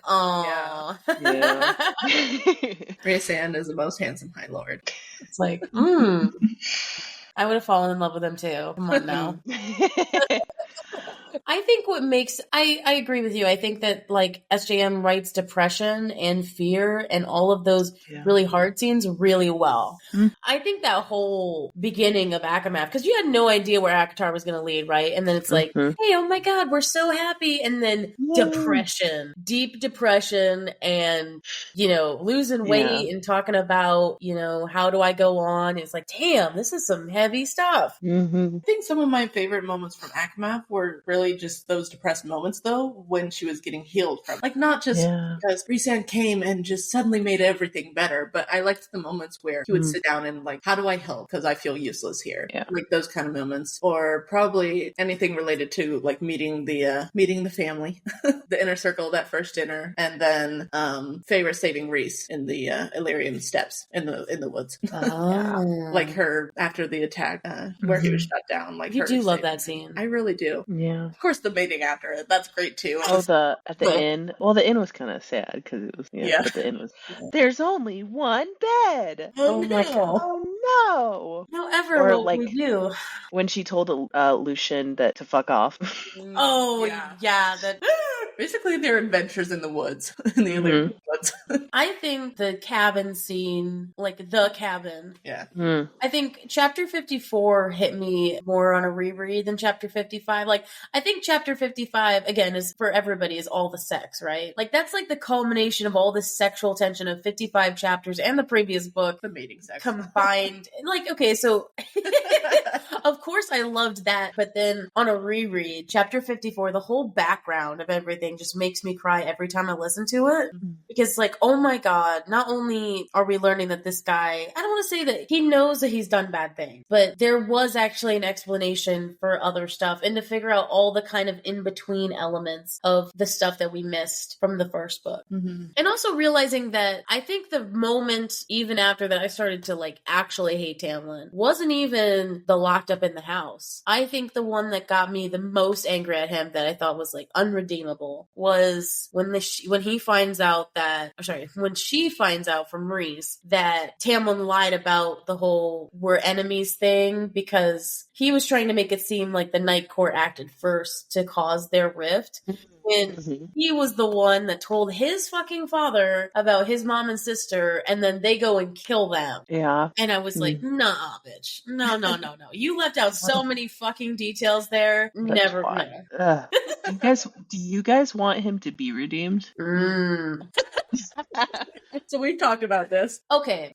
Aww. Yeah. Rhysand is the most handsome High Lord. It's like, I would have fallen in love with him too. Come on now. I think what makes I agree with you. I think that like SJM writes depression and fear and all of those really hard scenes really well. I think that whole beginning of Akamath, because you had no idea where Akatar was going to lead, right? And then it's like, hey, oh my God, we're so happy. And then depression, deep depression, and, you know, losing weight and talking about, you know, how do I go on? It's like, damn, this is some heavy stuff. I think some of my favorite moments from Akamath were really just those depressed moments, though, when she was getting healed from. Like, not just because Rhysand came and just suddenly made everything better, but I liked the moments where he would sit down and like, how do I help? Because I feel useless here. Like those kind of moments. Or probably anything related to like meeting the family, the inner circle, that first dinner, and then Feyre saving Rhys in the Illyrian steppes in the woods. Like her after the attack where he was shut down. Like you do love that scene. I really do. Yeah. Of course, the mating after it. That's great too. At the inn. Well, the inn was kind of sad because it was. But the inn was. There's only one bed. Oh my God. Oh no. However, Or what like we do when she told Lucian that to fuck off. That basically their adventures in the woods, in the Illyrian woods. I think the cabin scene, like the cabin. I think chapter 54 hit me more on a reread than chapter 55. Like, I think chapter 55, again, is for everybody, is all the sex, right? Like, that's like the culmination of all this sexual tension of 55 chapters and the previous book. The mating sex. Combined. Like, okay, so, of course I loved that, but then on a reread, chapter 54, the whole background of everything just makes me cry every time I listen to it. Because, like, oh my God, not only are we learning that this guy, I don't want to say that he knows that he's done bad things, but there was actually an explanation for other stuff, and to figure out all the kind of in-between elements of the stuff that we missed from the first book. And also realizing that I think the moment, even after that, I started to, like, actually hate Tamlin, wasn't even the locked up in the house. I think the one that got me the most angry at him, that I thought was, like, unredeemable, was when he finds out that, when she finds out from Rhys that Tamlin lied about the whole we're enemies thing, because he was trying to make it seem like the Night Court acted first to cause their rift. When he was the one that told his fucking father about his mom and sister, and then they go and kill them. Yeah. And I was like, nah, bitch. No. You left out so many fucking details there. Never. Do you guys want him to be redeemed? So we've talked about this. Okay.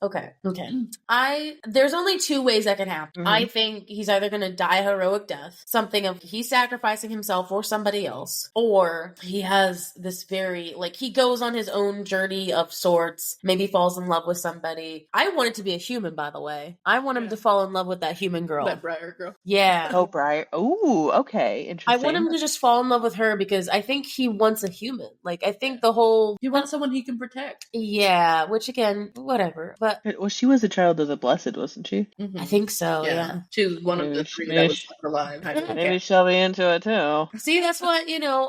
There's only two ways that can happen. I think he's either going to die a heroic death, something of he's sacrificing himself or somebody else, or he has this very, like, he goes on his own journey of sorts, maybe falls in love with somebody. I want it to be a human, by the way. I want him to fall in love with that human girl. That Briar girl. Yeah. Oh, Briar. Oh, okay. Interesting. I want him to just fall in love with her because I think he wants a human. Like, I think the whole... You want someone he can protect. Yeah, which again, whatever. But well, she was a child of the blessed, wasn't she? I think so, yeah. She was one of the three that was left alive. Maybe she'll be into it too. See, that's what,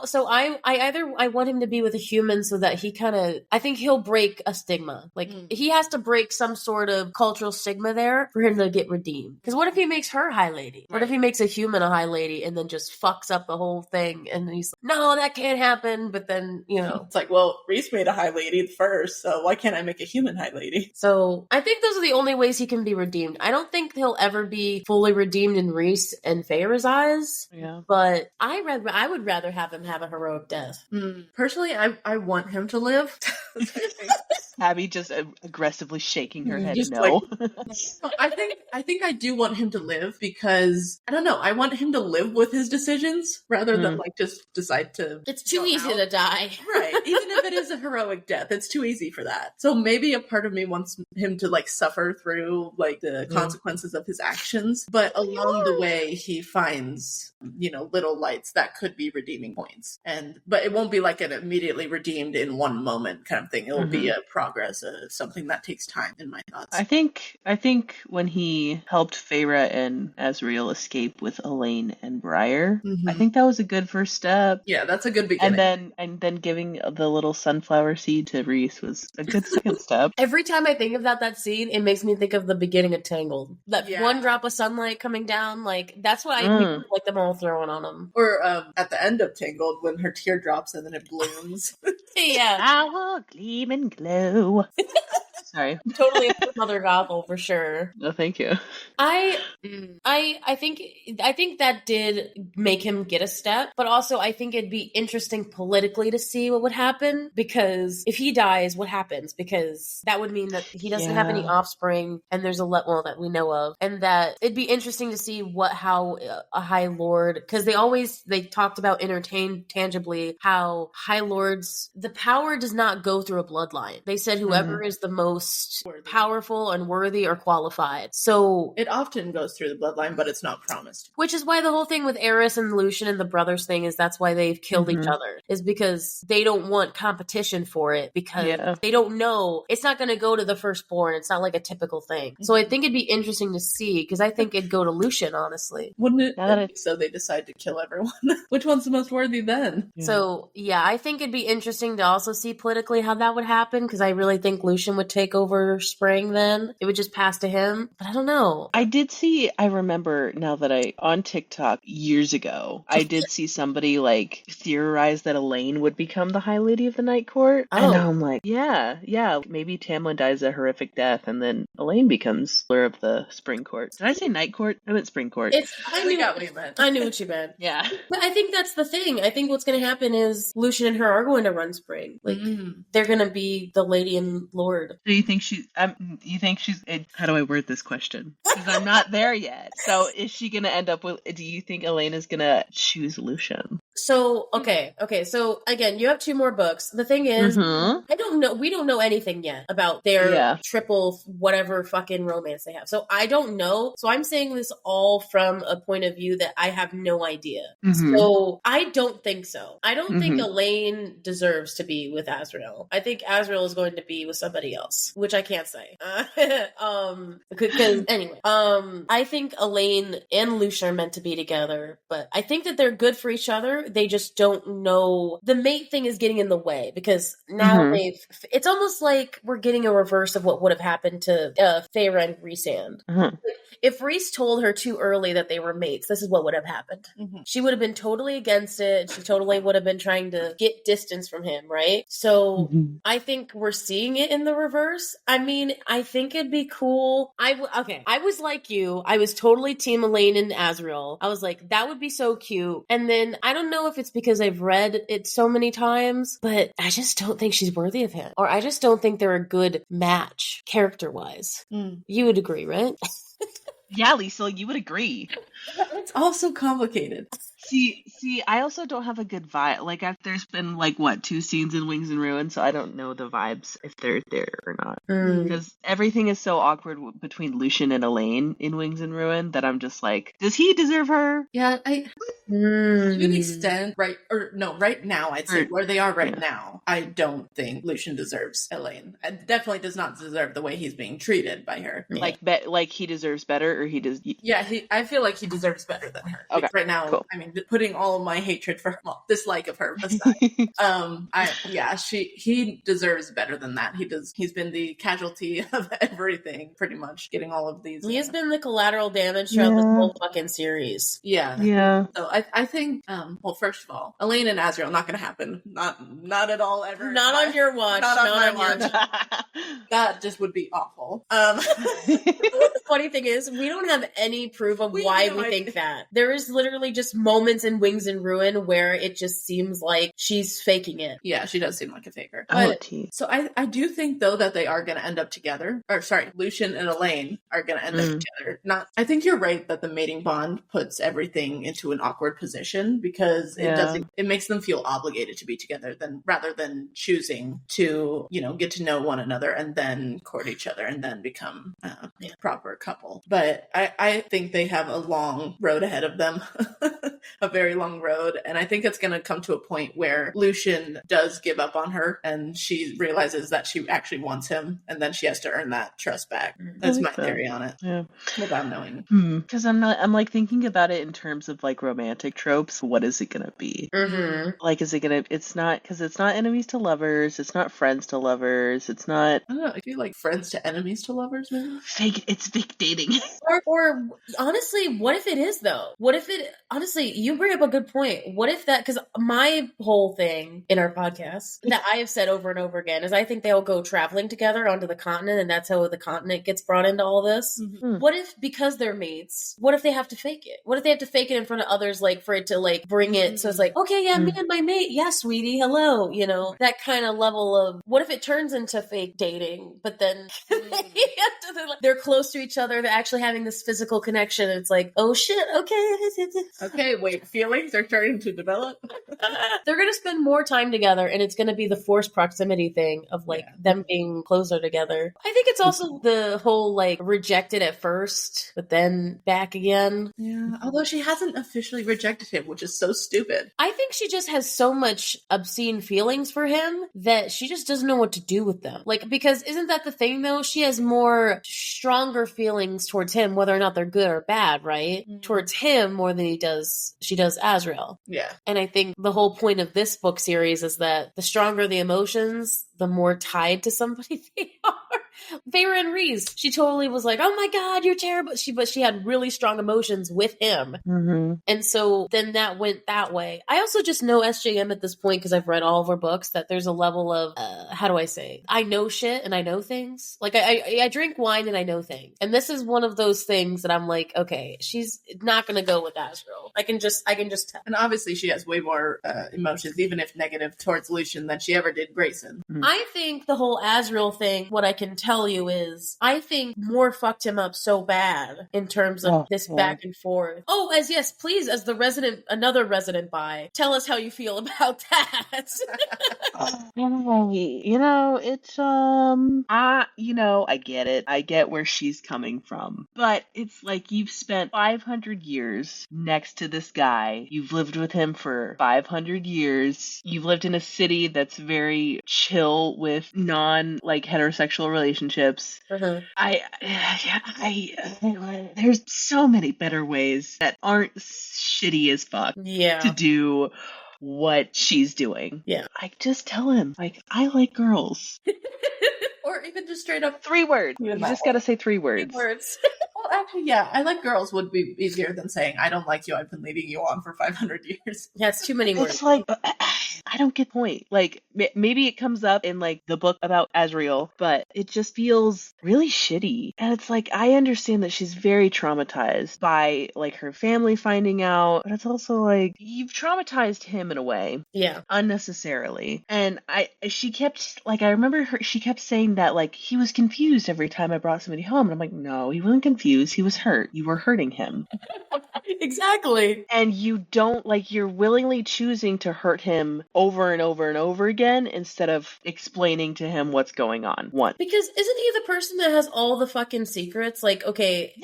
so I want him to be with a human so that he kind of, I think he'll break a stigma. Like, he has to break some sort of cultural stigma there for him to get redeemed. Because what if he makes her High Lady? What if he makes a human a High Lady and then just fucks up the whole thing? And he's like, no, that can't happen. But then, It's like, well, Rhys made a High Lady first, so why can't I make a human High Lady? So I think those are the only ways he can be redeemed. I don't think he'll ever be fully redeemed in Rhys and Feyre's eyes. Yeah. But I would rather have him have a heroic death. Personally, I want him to live. Abby just aggressively shaking her head Just no. I think I do want him to live because, I don't know, I want him to live with his decisions rather than like just decide to... It's too easy to die. Right. Even if it is a heroic death, it's too easy for that. So maybe a part of me wants him to like suffer through like the consequences of his actions, but along the way he finds, little lights that could be redeeming points. But it won't be like an immediately redeemed in one moment kind of thing. It'll be a progress, something that takes time in my thoughts. I think when he helped Feyre and Azriel escape with Elaine and Briar, I think that was a good first step. Yeah, that's a good beginning. And then giving the little sunflower seed to Reese was a good second step. Every time I think about that scene, it makes me think of the beginning of Tangled. That one drop of sunlight coming down, like, that's what I think, like them all throwing on him. Or at the end of Tangled, when her tear drops and then it blooms. Yeah. I will gleam and glow. Sorry. Totally a Mother Gothel for sure. No, thank you. I think that did make him get a step, but also I think it'd be interesting politically to see what would happen, because if he dies, what happens? Because that would mean that he doesn't have any offspring, and there's that we know of, and that it'd be interesting to see how a High Lord, because they talked about tangibly how High Lords, the power does not go through a bloodline. They said whoever is the most powerful and worthy or qualified. So it often goes through the bloodline, but it's not promised. Which is why the whole thing with Eris and Lucian and the brothers thing is that's why they've killed each other, is because they don't want competition for it, because they don't know it's not going to go to the firstborn. It's not like a typical thing. So I think it'd be interesting to see, because I think it'd go to Lucian, honestly. Wouldn't it? So they decide to kill everyone. Which one's the most worthy then? Yeah. So yeah, I think it'd be interesting to also see politically how that would happen, because I really think Lucian would take over Spring then. It would just pass to him. But I don't know. I remember now that on TikTok years ago, I did see somebody like theorize that Elaine would become the High Lady of the Night Court. Oh. And I'm like, yeah, maybe Tamlin dies a horrific death and then Elaine becomes ruler of the Spring Court. Did I say Night Court? I meant Spring Court. I knew what you meant. I knew what you meant. Yeah. But I think that's the thing. I think what's going to happen is Lucian and her are going to run Spring. Like, they're going to be the Lady and Lord. So you think she's, how do I word this question? Because I'm not there yet. So is she going to end up with, do you think Elena's going to choose Lucian? So, okay. So again, you have 2 more books. The thing is, I don't know. We don't know anything yet about their triple whatever fucking romance they have. So I don't know. So I'm saying this all from a point of view that I have no idea. So I don't think so. I don't think Elaine deserves to be with Azrael. I think Azrael is going to be with somebody else, which I can't say. Because anyway, I think Elaine and Lucian are meant to be together, but I think that they're good for each other. They just don't know. The mate thing is getting in the way, because now it's almost like we're getting a reverse of what would have happened to Feyre and Rhysand. If Rhys told her too early that they were mates, this is what would have happened. She would have been totally against it. She totally would have been trying to get distance from him, right? So I think we're seeing it in the reverse. I mean, I think it'd be cool. I was like you. I was totally team Elaine and Azrael. I was like, that would be so cute. And then I don't know if it's because I've read it so many times, but I just don't think she's worthy of him. Or I just don't think they're a good match character-wise. You would agree, right? Yeah, Liesl, you would agree. It's all so complicated. See, I also don't have a good vibe. Like, there's been, 2 scenes in Wings and Ruin, so I don't know the vibes if they're there or not. Because everything is so awkward between Lucian and Elaine in Wings and Ruin that I'm just like, does he deserve her? Yeah, to an extent, right now, I'd say where they are now, I don't think Lucian deserves Elaine. It definitely does not deserve the way he's being treated by her. Yeah. Like he deserves better, or he does? Yeah, I feel like he deserves better than her. Okay, right now, cool. I mean, putting all of my hatred for her, dislike of her aside, he deserves better than that. He's been the casualty of everything, pretty much, getting all of these. He has been the collateral damage throughout this whole fucking series. Yeah. So I think, well, first of all, Elaine and Azrael, not going to happen. Not at all, ever. Not on your watch. Not on my watch. That just would be awful. The funny thing is, we don't have any proof of why we think that. There is literally just moments in Wings and Ruin where it just seems like she's faking it. Yeah, she does seem like a faker. So I do think, though, that they are going to end up together. Or, sorry, Lucian and Elaine are going to end up together. I think you're right that the mating bond puts everything into an awkward position, because it makes them feel obligated to be together rather than choosing to, get to know one another and then court each other and then become a proper couple. But I think they have a long road ahead of them a very long road. And I think it's going to come to a point where Lucian does give up on her and she realizes that she actually wants him. And then she has to earn that trust back. That's my theory on it. Yeah. Without knowing. Because I'm like thinking about it in terms of like romantic tropes. What is it going to be? Mm-hmm. Like, is it going to, it's not enemies to lovers. It's not friends to lovers. It's not. I don't know. I feel like friends to enemies to lovers, maybe? It's fake dating. Or honestly, what if it is though? What if it, honestly, you bring up a good point. What if that, because my whole thing in our podcast that I have said over and over again is I think they'll go traveling together onto the continent and that's how the continent gets brought into all this. Mm-hmm. What if, because they're mates, what if they have to fake it? What if they have to fake it in front of others, like for it to like bring it? So it's like, okay, yeah, me and my mate. Yeah, sweetie. Hello. You know, that kind of level of, what if it turns into fake dating, but then they're close to each other. They're actually having this physical connection. It's like, oh shit. Okay. Okay. Wait, feelings are starting to develop. They're going to spend more time together and it's going to be the forced proximity thing of like them being closer together. I think it's also the whole like rejected at first, but then back again. Yeah. Although she hasn't officially rejected him, which is so stupid. I think she just has so much obscene feelings for him that she just doesn't know what to do with them. Like, because isn't that the thing though? She has more stronger feelings towards him, whether or not they're good or bad, right? Towards him more than she does Azrael. Yeah. And I think the whole point of this book series is that the stronger the emotions, the more tied to somebody they are. Feyre and Reese, she totally was like, oh my god, you're terrible. But she had really strong emotions with him. Mm-hmm. And so then that went that way. I also just know SJM at this point, because I've read all of her books, that there's a level of, how do I say? I know shit and I know things. Like, I drink wine and I know things. And this is one of those things that I'm like, okay, she's not going to go with Azrael. I can just tell. And obviously she has way more emotions, even if negative, towards Lucian than she ever did Grayson. Mm-hmm. I think the whole Azrael thing, what I can tell you is, I think Moore fucked him up so bad in terms of this back and forth. Oh, as another resident bi, tell us how you feel about that. I get it. I get where she's coming from. But it's like you've spent 500 years next to this guy. You've lived with him for 500 years. You've lived in a city that's very chill with heterosexual relationships. Uh-huh. There's so many better ways that aren't shitty as fuck to do what she's doing. Yeah. I just tell him, like, I like girls. Or even just straight up 3 words. You just gotta say 3 words. 3 words. Well, actually, yeah, I like girls would be easier than saying, I don't like you, I've been leading you on for 500 years. Yeah, it's too many words. It's like, I don't get the point. Like, maybe it comes up in, like, the book about Azrael, but it just feels really shitty. And it's like, I understand that she's very traumatized by, like, her family finding out, but it's also like, you've traumatized him in a way. Yeah. Unnecessarily. And I remember she kept saying that, like, he was confused every time I brought somebody home. And I'm like, no, he wasn't confused. He was hurt. You were hurting him. Exactly. And you don't, like, you're willingly choosing to hurt him over and over and over again instead of explaining to him what's going on once. Because isn't he the person that has all the fucking secrets? Like, okay,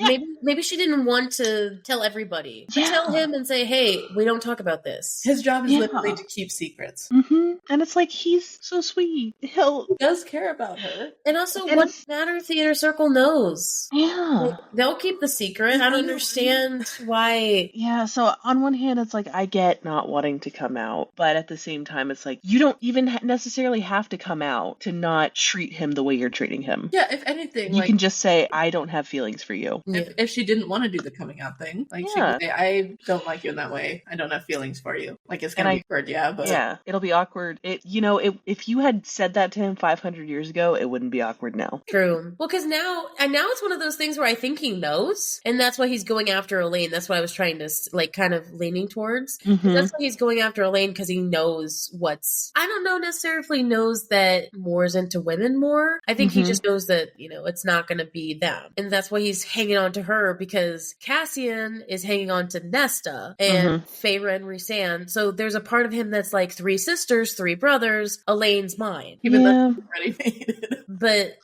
maybe she didn't want to tell everybody. But tell him and say, hey, we don't talk about this. His job is literally to keep secrets. Mm-hmm. And it's like, he's so sweet. He does care about her. And also, what Matter Theater Circle knows? Yeah. Like, they'll keep the secret. I don't understand why. Yeah, so on one hand, it's like, I get not wanting to come out, but at the same time, it's like, you don't even necessarily have to come out to not treat him the way you're treating him. Yeah, if anything, you can just say, I don't have feelings for you. If she didn't want to do the coming out thing, like, she could say, I don't like you in that way. I don't have feelings for you. Like, it's gonna be awkward, but... Yeah, it'll be awkward. If you had said that to him 500 years ago, it wouldn't be awkward now. True. Well, because now it's one of those things where I think he knows, and that's why he's going after Elaine. That's what I was trying to, like, kind of leaning towards. Mm-hmm. That's why he's going after Elaine, because he knows I don't know necessarily knows that Moore's into women more. I think he just knows that, it's not going to be them. And that's why he's hanging on to her, because Cassian is hanging on to Nesta and Feyre and Rhysand. So there's a part of him that's like 3 sisters, 3 brothers, Elaine's mine. Even though he's already made it. But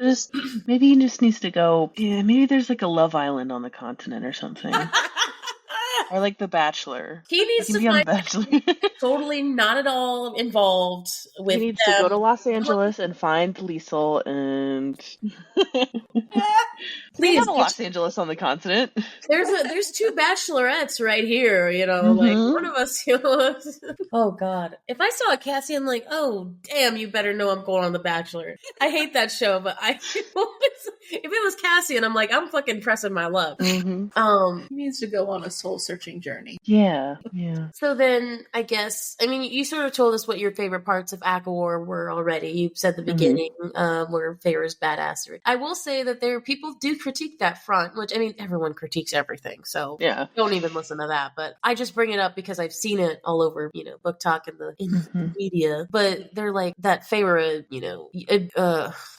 maybe he just needs to go, maybe there's like a Love Island on the continent or something. Or like The Bachelor. He needs He can to be on The find Bachelor. totally not at all involved with He needs them. to go to Los Angeles and find Liesl and... We Please, have a Los Angeles on the continent. there's two bachelorettes right here, like one of us, Oh God. If I saw a Cassie, I'm like, oh damn, you better know I'm going on The Bachelor. I hate that show, but if it was Cassie and I'm like, I'm fucking pressing my luck. Mm-hmm. He needs to go on a soul searching journey. Yeah. So then I guess, you sort of told us what your favorite parts of ACOWAR were already. You said the beginning, where Feyre's badassery. I will say that people do critique that front, which everyone critiques everything. So Yeah. don't even listen to that. But I just bring it up because I've seen it all over, Book Talk and the media. But they're like that Feyre,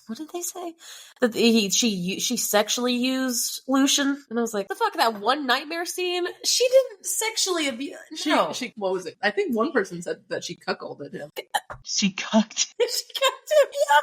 what did they say? That she sexually used Lucian, and I was like, the fuck, that one nightmare scene? She didn't sexually abuse. No, She what was it? I think one person said that she cuckolded him. She cucked. she kept him. Yeah.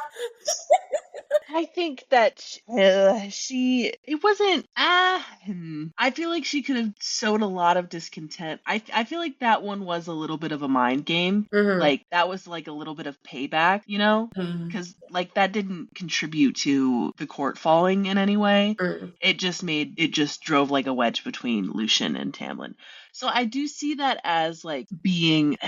I think that it wasn't, I feel like she could have sowed a lot of discontent. I feel like that one was a little bit of a mind game. Like, that was like a little bit of payback, because like that didn't contribute to the court falling in any way. It just drove like a wedge between Lucian and Tamlin. So I do see that as like being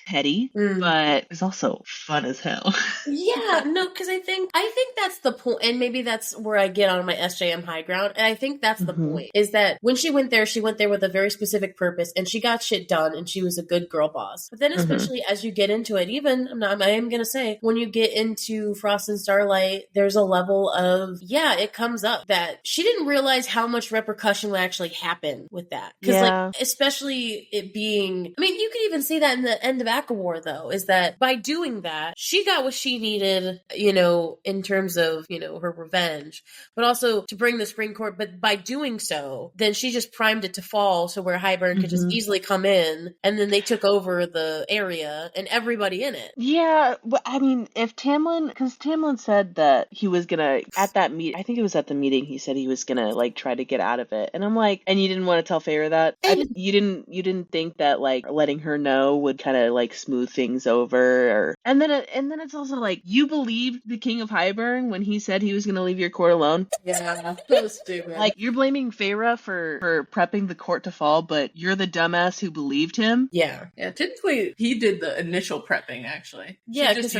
petty, but it's also fun as hell. Yeah, no, because I think that's the point, and maybe that's where I get on my SJM high ground. And I think that's the point, is that when she went there with a very specific purpose, and she got shit done, and she was a good girl boss. But then, especially as you get into it, I am gonna say, when you get into Frost and Starlight, there's a level of it comes up that she didn't realize how much repercussion would actually happen with that. Because especially it being, you could even see that in the end of ACOWAR, though, is that by doing that, she got what she needed, in terms of, her revenge, but also to bring the Spring Court. But by doing so, then she just primed it to fall, so where Hybern could just easily come in, and then they took over the area and everybody in it. Yeah, but if because Tamlin said that he was gonna, at that meet, I think it was at the meeting, he said he was gonna like try to get out of it, and I'm like, and you didn't want to tell Feyre that? You didn't think that like letting her know would kind of like smooth things over, and then it's also like, you believed the King of Hybern when he said he was gonna leave your court alone? Yeah, so stupid. Like, you're blaming Feyre for prepping the court to fall, but you're the dumbass who believed him? Yeah. Typically he did the initial prepping, actually. Yeah, because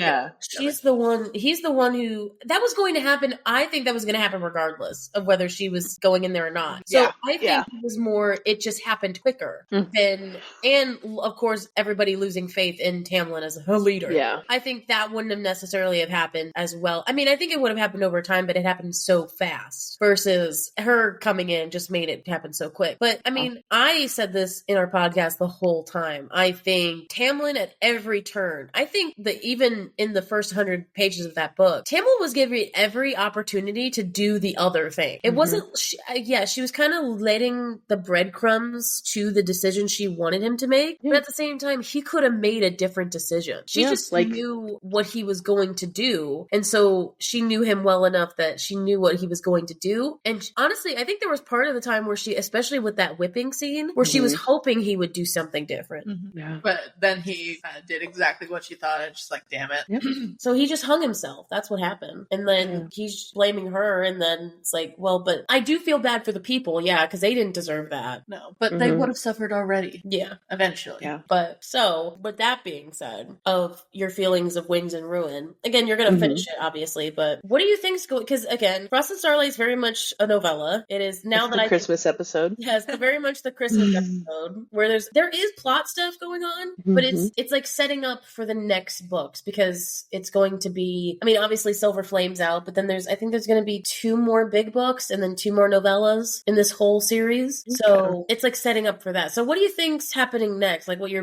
he's the one who, that was going to happen. I think that was going to happen regardless of whether she was going in there or not. So I think it was more, it just happened quicker than, and of course, everybody losing faith in Tamlin as her leader. Yeah. I think that wouldn't have necessarily have happened as well. I think it would have happened over time, but it happened so fast versus her coming in just made it happen so quick. But I said this in our podcast the whole time. I think Tamlin at every turn, I think that even in the first 100 pages of that book, Tamlin was given every opportunity to do the other thing. It wasn't, she was kind of letting the breadcrumbs to the decision she wanted him to make, but at the same time, he could have made a different decision. She just knew what he was going to do, and so she knew him well enough that she knew what he was going to do. And honestly, I think there was part of the time where she, especially with that whipping scene, where she was hoping he would do something different. Yeah. But then he did exactly what she thought, and she's like, damn it. Yep. So he just hung himself. That's what happened. And then he's blaming her, and then it's like, well, but I do feel bad for the people, because they didn't deserve that. No, but they would have suffered already. Yeah. Eventually. Yeah. But so, with that being said, of your feelings of Wings and Ruin, again, you're going to finish it, obviously, but what do you think's going, because again, Frost and Starlight is very much a novella. It is now that Christmas episode. Yes, very much the Christmas episode, where there is plot stuff going on, but it's like setting up for the next books, because it's going to be, obviously Silver Flame's out, but then I think there's going to be 2 more big books and then 2 more novellas in this whole series. Okay. So it's like setting up for that. So what do you think's happening next? Like, what do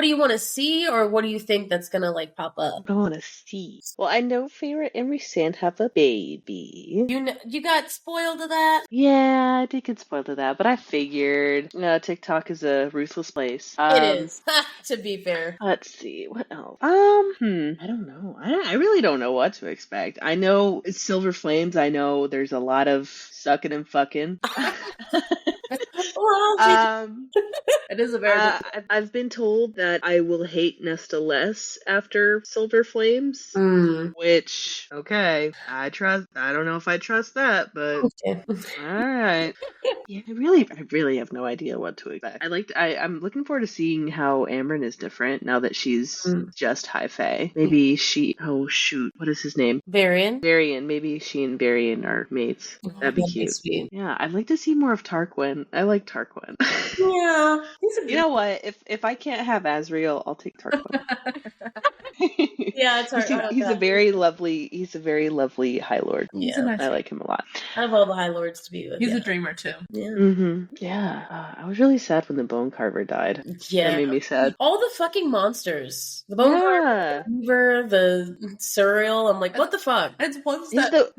you want to see, or what do you think that's going to like pop up? I want to see. Well, I know Feyre and Rhysand have a baby. You got spoiled of that? Yeah, I did get spoiled of that, but I figured TikTok is a ruthless place. It is, to be fair. Let's see, what else? I don't know. I really don't know what to expect. I know it's Silver Flames. I know there's a lot of sucking and fucking. Well, It is a very I've been told that I will hate Nesta less after Silver Flames, which, okay, I don't know if I trust that, but Okay. alright. Yeah, I really have no idea what to expect. I'm looking forward to seeing how Amryn is different now that she's just High Fae. Maybe oh shoot, what is his name? Varian. Maybe she and Varian are mates. That'd be cute. Sweet. Yeah, I'd like to see more of Tarquin. I like Tarquin. Yeah. You know what? If I can't have Azriel, I'll take Tarquin. Yeah, it's hard. He's a very lovely High Lord. Yeah, I like him a lot. Out of all the High Lords to be with, he's a dreamer too. Yeah. Mm-hmm. Yeah. I was really sad when the Bone Carver died. Yeah. That made me sad. All the fucking monsters. The Bone Carver, the Weaver, the Surreal. I'm like, what the fuck? It's ones that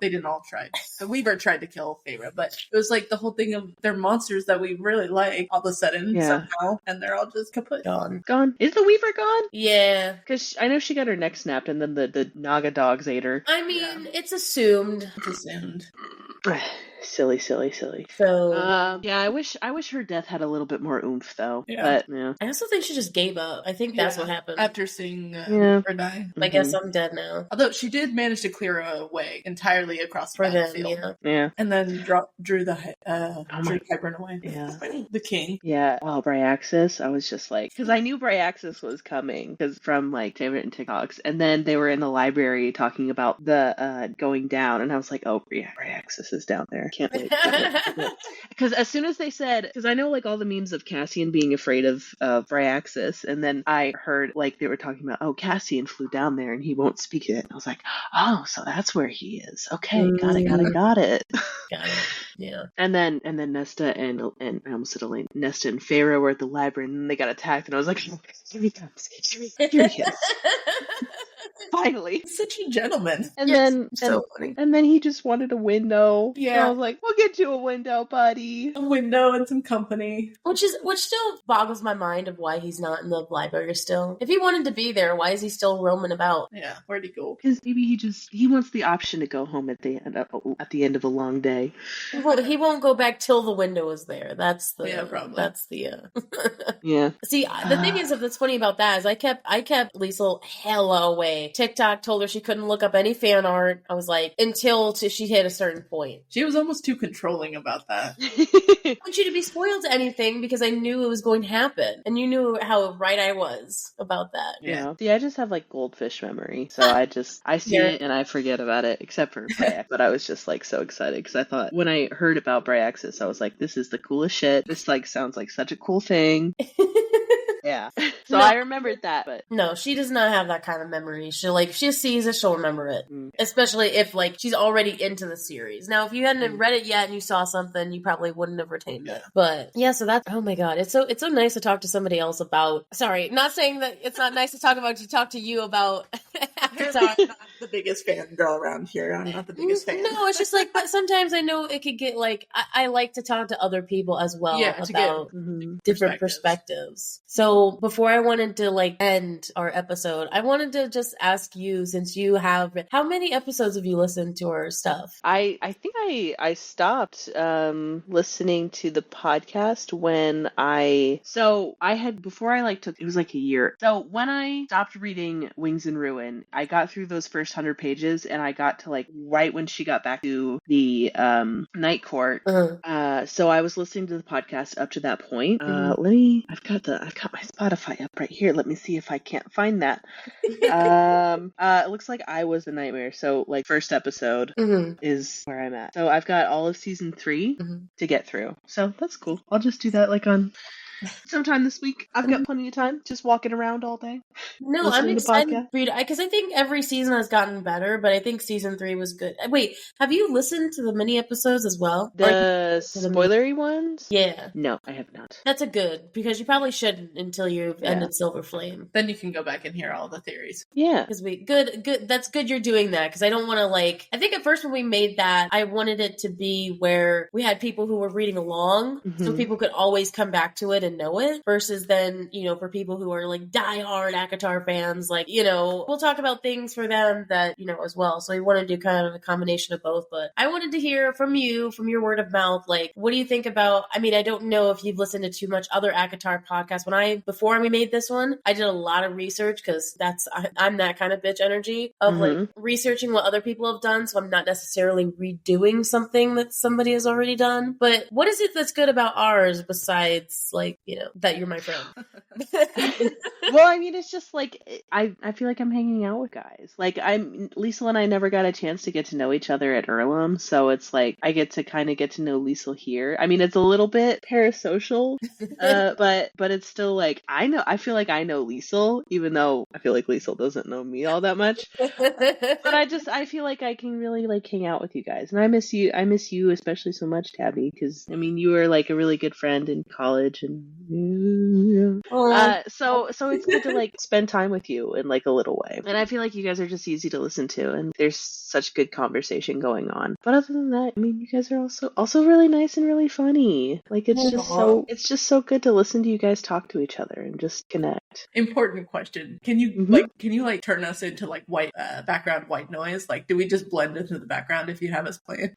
they didn't all try. The Weaver tried to kill Feyre, but it was like the whole thing of they're monsters that we really like all of a sudden somehow, and they're all just kaput. Gone. Is the Weaver gone? Yeah. Because I know she got her neck snapped and then the Naga dogs ate her. I mean, it's assumed. Silly. So I wish her death had a little bit more oomph though. Yeah. But yeah. I also think she just gave up. I think that's what happened. After seeing her die. I guess I'm dead now. Although she did manage to clear a way entirely across the For them, battlefield. yeah. And then drew Hybern away. Yeah. The king. Yeah. Oh, Bryaxis. I was just like, because I knew Bryaxis was coming because from like David and TikToks, and then they were in the library talking about the going down, and I was like, oh, Bryaxis is down there. Can't wait. Because as soon as they said, because I know like all the memes of Cassian being afraid of Bryaxis, and then I heard like they were talking about, oh, Cassian flew down there and he won't speak it. And I was like, oh, so that's where he is. Okay, got it. Got it. Yeah. And then Nesta and I almost said Elaine, Nesta and Feyre were at the library, and then they got attacked, and I was like, here he comes. Here he is. Finally. Such a gentleman. So funny. And then he just wanted a window. Yeah. And I was like, we'll get you a window, buddy. A window and some company. Which still boggles my mind of why he's not in the library still. If he wanted to be there, why is he still roaming about? Yeah, where'd he go? Because maybe he wants the option to go home at the end of a long day. Well, he won't go back till the window is there. That's the probably. That's the Yeah. See, the thing is, that's funny about that is I kept Liesl hella away. TikTok told her she couldn't look up any fan art. I was like, until she hit a certain point. She was almost too controlling about that. I want you to be spoiled to anything because I knew it was going to happen. And you knew how right I was about that. Yeah. See, I just have like goldfish memory. So I see it and I forget about it, except for Bryaxis. But I was just like so excited because I thought when I heard about Bryaxis, I was like, this is the coolest shit. This like sounds like such a cool thing. Yeah. So I remembered that, but no, she does not have that kind of memory. If she sees it, she'll remember it. Especially if like she's already into the series. Now, if you hadn't read it yet and you saw something, you probably wouldn't have retained it. But yeah, so that's, oh my God, it's so nice to talk to somebody else about. Sorry, not saying that it's not nice to talk to you about. I'm not the biggest fan girl around here. I'm not the biggest fan. No, it's just like, but sometimes I know it could get like, I like to talk to other people as well about different perspectives. So before I wanted to like end our episode, I wanted to just ask you, since you have, how many episodes have you listened to our stuff? I think I stopped listening to the podcast when I had, before I like took, it was like a year. So when I stopped reading Wings and Ruin, I got through those first 100 pages and I got to like right when she got back to the Night Court. So I was listening to the podcast up to that point. I've got my Spotify up right here. Let me see if I can't find that. It looks like I Was the Nightmare. So like first episode is where I'm at. So I've got all of season 3 to get through. So that's cool. I'll just do that like on sometime this week. I've got plenty of time. Just walking around all day. No, I'm excited because I think every season has gotten better, but I think season 3 was good. Wait, have you listened to the mini episodes as well? The spoilery ones? Yeah. No, I have not. That's a good, because you probably shouldn't until you've ended Silver Flame. Then you can go back and hear all the theories. Yeah. Because good. That's good you're doing that, because I don't want to like, I think at first when we made that, I wanted it to be where we had people who were reading along, so people could always come back to it to know it versus then, you know, for people who are like diehard ACOTAR fans, like, you know, we'll talk about things for them that, you know, as well. So we want to do kind of a combination of both, but I wanted to hear from you, from your word of mouth, like, what do you think about, I mean, I don't know if you've listened to too much other ACOTAR podcasts. Before we made this one, I did a lot of research because I'm that kind of bitch energy of like researching what other people have done. So I'm not necessarily redoing something that somebody has already done. But what is it that's good about ours besides like, you know, that you're my friend? Well, I mean, it's just like I feel like I'm hanging out with guys. Like Liesl and I never got a chance to get to know each other at Earlham, so it's like I get to kind of get to know Liesl here. I mean, it's a little bit parasocial, but it's still like I feel like I know Liesl, even though I feel like Liesl doesn't know me all that much. But I feel like I can really like hang out with you guys, and I miss you especially so much, Tabby, because I mean you were like a really good friend in college, and so it's good to like spend time with you in like a little way, and I feel like you guys are just easy to listen to, and there's such good conversation going on. But other than that, I mean, you guys are also really nice and really funny. Like it's just so good to listen to you guys talk to each other and just connect. Important question. Can you turn us into like white background white noise? Like, do we just blend into the background if you have us playing?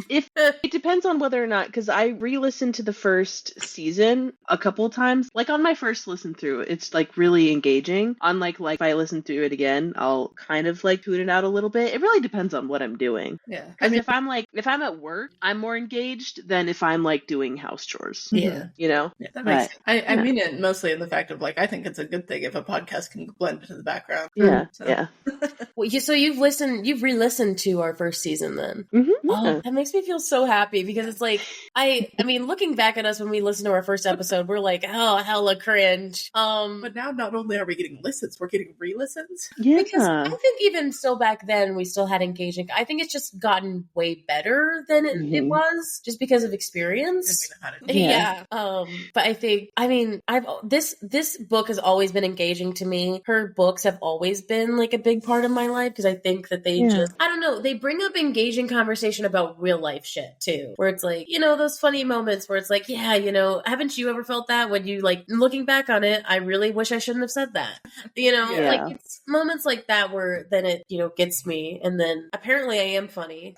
If it depends on whether or not, because I re-listened to the first season a couple times. Like on my first listen through, it's like really engaging. Unlike like if I listen through it again, I'll kind of like tune it out a little bit. It really depends on what I'm doing. Yeah, I mean, if I'm at work, I'm more engaged than if I'm like doing house chores. Yeah, you know. Yeah, that makes sense. I mean it mostly in the fact of like I think it's a good thing if a podcast can blend into the background. Yeah, so. Yeah. Well, so you've re-listened to our first season then. Yeah. That makes me feel so happy because it's like I mean, looking back at us when we listened to our first episode, we're like, oh, hella cringe. But now not only are we getting listens, we're getting re-listens. Yeah. Because I think even still back then we still had engaging. I think it's just gotten way better than it was just because of experience. And we know how to do it. Yeah. But I mean, this book has always been engaging to me. Her books have always been like a big part of my life because I think that they just, I don't know, they bring up engaging conversation about real life shit too, where it's like, you know, those funny moments where it's like, yeah, you know, haven't you ever felt that when you like looking back on it, I really wish I shouldn't have said that, you know, like it's moments like that where then it, you know, gets me. And then apparently I am funny.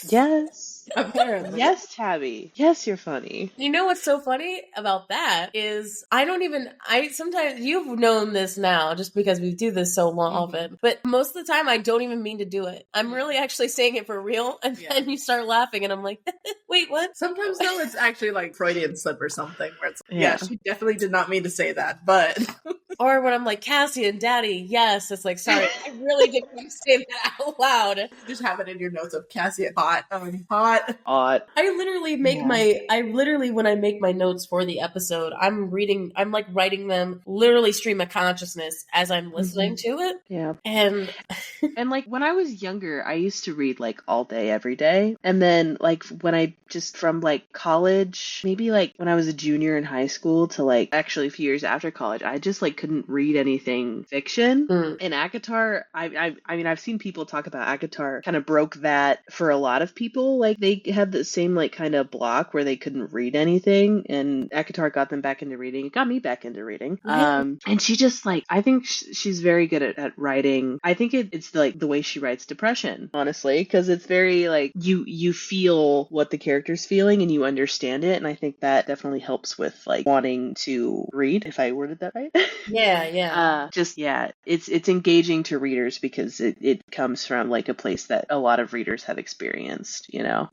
Yes. Apparently. Yes, Tabby. Yes, you're funny. You know what's so funny about that is sometimes you've known this now just because we do this so long often, but most of the time I don't even mean to do it. I'm really actually saying it for real, and then you start laughing and I'm like, wait, what? Sometimes though it's actually like Freudian slip or something where it's like, yeah, she definitely did not mean to say that, but or when I'm like, Cassie and Daddy, yes, it's like, sorry, I really didn't mean to say that out loud. Just have it in your notes of Cassie hot. Hot. I literally make when I make my notes for the episode, I'm like writing them literally stream of consciousness as I'm listening to it. Yeah. And like when I was younger, I used to read like all day, every day. And then like when I just from like college, maybe like when I was a junior in high school to like actually a few years after college, I just like couldn't read anything fiction. In ACOTAR, I mean, I've seen people talk about ACOTAR kind of broke that for a lot of people. Like they had the same like kind of block where they couldn't read anything, and ACOTAR got them back into reading. It got me back into reading. And she just like, I think she's very good at writing. I think it's like the way she writes depression, honestly, because it's very like you feel what the character's feeling and you understand it, and I think that definitely helps with like wanting to read, if I worded that right. It's engaging to readers because it comes from like a place that a lot of readers have experienced, you know.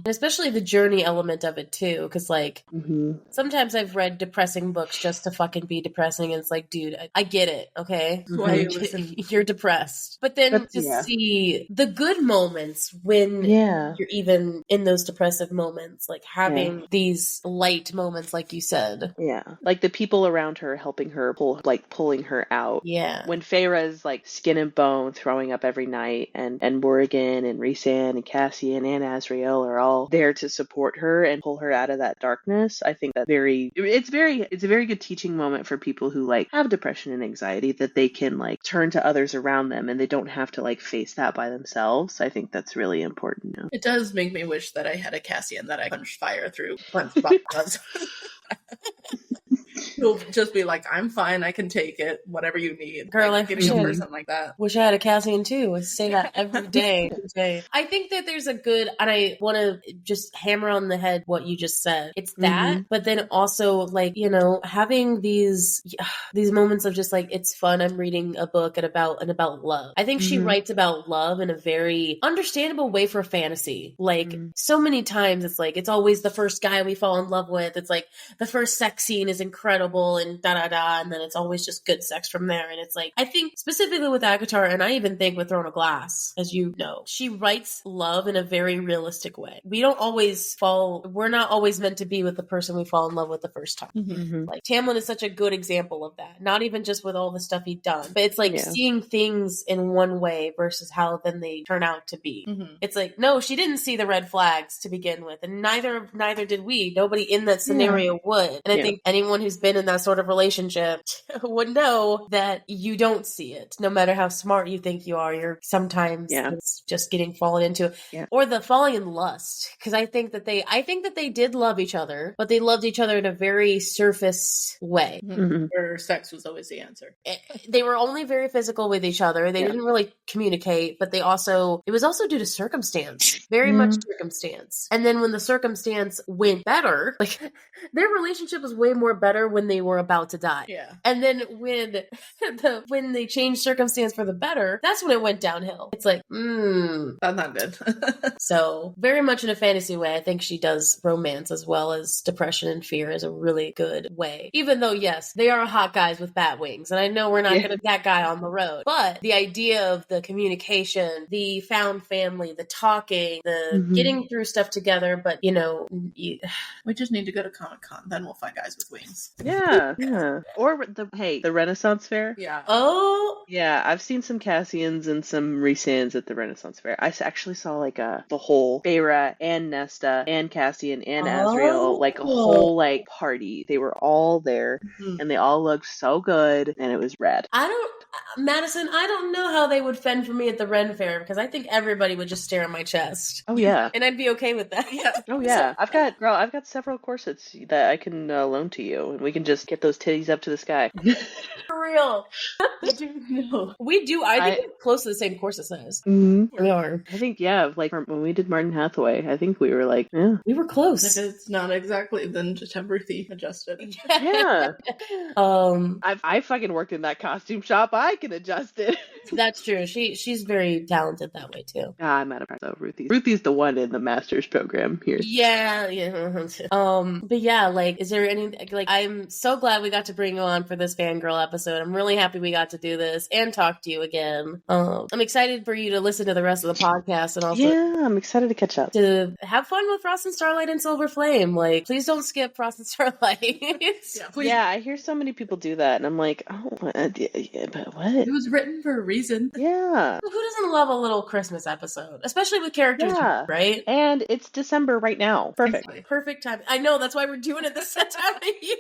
Especially the journey element of it too, because like sometimes I've read depressing books just to fucking be depressing, and it's like, dude, I get it, okay? Why you're depressed, but then see the good moments when you're even in those depressive moments, like having these light moments, like you said, like the people around her helping her pulling her out. When Feyre's like skin and bone, throwing up every night, and Morrigan and Rhysand and Cassian and Asriel are all there to support her and pull her out of that darkness. I think that it's a very good teaching moment for people who like have depression and anxiety, that they can like turn to others around them and they don't have to like face that by themselves. I think that's really important. It does make me wish that I had a Cassian that I punched fire through. He'll just be like, I'm fine, I can take it, whatever you need. Girl, like, I getting up or should. something like that. Wish I had a Cassian too. I say that every day. Every day. I think that there's a good, and I want to just hammer on the head what you just said. It's that, but then also like, you know, having these moments of just like, it's fun. I'm reading a book about love. I think she writes about love in a very understandable way for fantasy. Like so many times it's like, it's always the first guy we fall in love with. It's like the first sex scene is incredible and da-da-da, and then it's always just good sex from there. And it's like, I think specifically with Akatar, and I even think with Throne of Glass, as you know, she writes love in a very realistic way. We're not always meant to be with the person we fall in love with the first time. Like Tamlin is such a good example of that. Not even just with all the stuff he'd done, but it's like seeing things in one way versus how then they turn out to be. It's like, no, she didn't see the red flags to begin with, and neither did we. Nobody in that scenario would. And I think anyone who's been in that sort of relationship would know that you don't see it. No matter how smart you think you are, you're sometimes it's just getting fallen into or the falling in lust. Because I think that they did love each other, but they loved each other in a very surface way. Where sex was always the answer. They were only very physical with each other. They didn't really communicate, but it was also due to circumstance. Very much circumstance. And then when the circumstance went better, like their relationship was way more better when they were about to die. Yeah. And then when they changed circumstance for the better, that's when it went downhill. It's like, That's not good. So very much in a fantasy way, I think she does romance as well as depression and fear is a really good way. Even though, yes, they are hot guys with bat wings. And I know we're not going to that guy on the road, but the idea of the communication, the found family, the talking, the getting through stuff together, but you know, we just need to go to Comic-Con, then we'll find guys with wings. Yeah. Or the Renaissance Fair. Yeah. Oh. Yeah, I've seen some Cassians and some Rhysans at the Renaissance Fair. I actually saw like the whole Feyre and Nesta and Cassian and Azriel, like a whole like party. They were all there and they all looked so good and it was rad. Madison, I don't know how they would fend for me at the Ren Fair because I think everybody would just stare at my chest. Oh yeah. And I'd be okay with that. Yeah. Oh yeah. I've got several corsets that I can loan to you and we can just get those titties up to the sky. For real. We do. I think we're close to the same corset size. We are. I think, like when we did Martin Hathaway, I think we were like, we were close. If it's not exactly, then just have Ruthie adjust it. Yeah. I fucking worked in that costume shop. I can adjust it. That's true. She's very talented that way too. I'm out of practice. Ruthie's the one in the master's program here. Yeah. But yeah, like, is there any, like, I'm so glad we got to bring you on for this fangirl episode. I'm really happy we got to do this and talk to you again. I'm excited for you to listen to the rest of the podcast and also I'm excited to catch up. To have fun with Frost and Starlight and Silver Flame. Like, please don't skip Frost and Starlight. Yeah, I hear so many people do that and I'm like, but what? It was written for a reason. Yeah. Who doesn't love a little Christmas episode? Especially with characters, right? And it's December right now. Perfect. Exactly. Perfect time. I know, that's why we're doing it this time of year.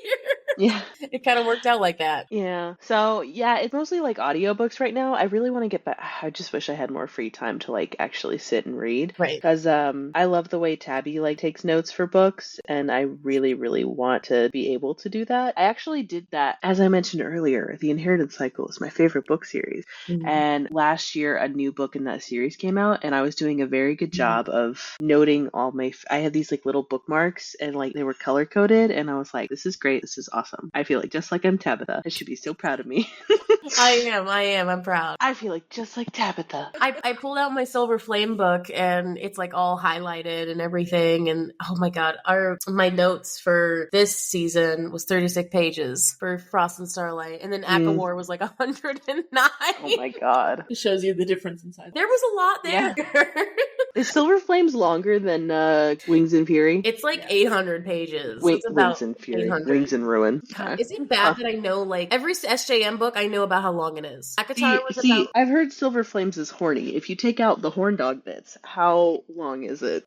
Yeah. It kind of worked out like that. Yeah. So, yeah, it's mostly like audiobooks right now. I really want to get back. I just wish I had more free time to like actually sit and read. Right. Because I love the way Tabby like takes notes for books and I really, really want to be able to do that. I actually did that, as I mentioned earlier, The Inheritance Cycle is my favorite book series. And last year, a new book in that series came out and I was doing a very good job of noting all I had these like little bookmarks and like they were color coded and I was like, this is great. This is awesome. I feel like just like I'm Tabitha. I should be so proud of me. I am. I'm proud. I feel like just like Tabitha. I pulled out my Silver Flame book and it's like all highlighted and everything. And oh my God, my notes for this season was 36 pages for Frost and Starlight. And then Akawar was like 109. Oh my God. It shows you the difference in size. There was a lot there. Yeah. Is Silver Flames longer than Wings and Fury? It's like 800 pages. It's about Wings and Fury. 800. Wings and Ruin. God, is it bad that I know like every SJM book I know about how long it is? Akatar was about... I've heard Silver Flames is horny. If you take out the horn dog bits, how long is it?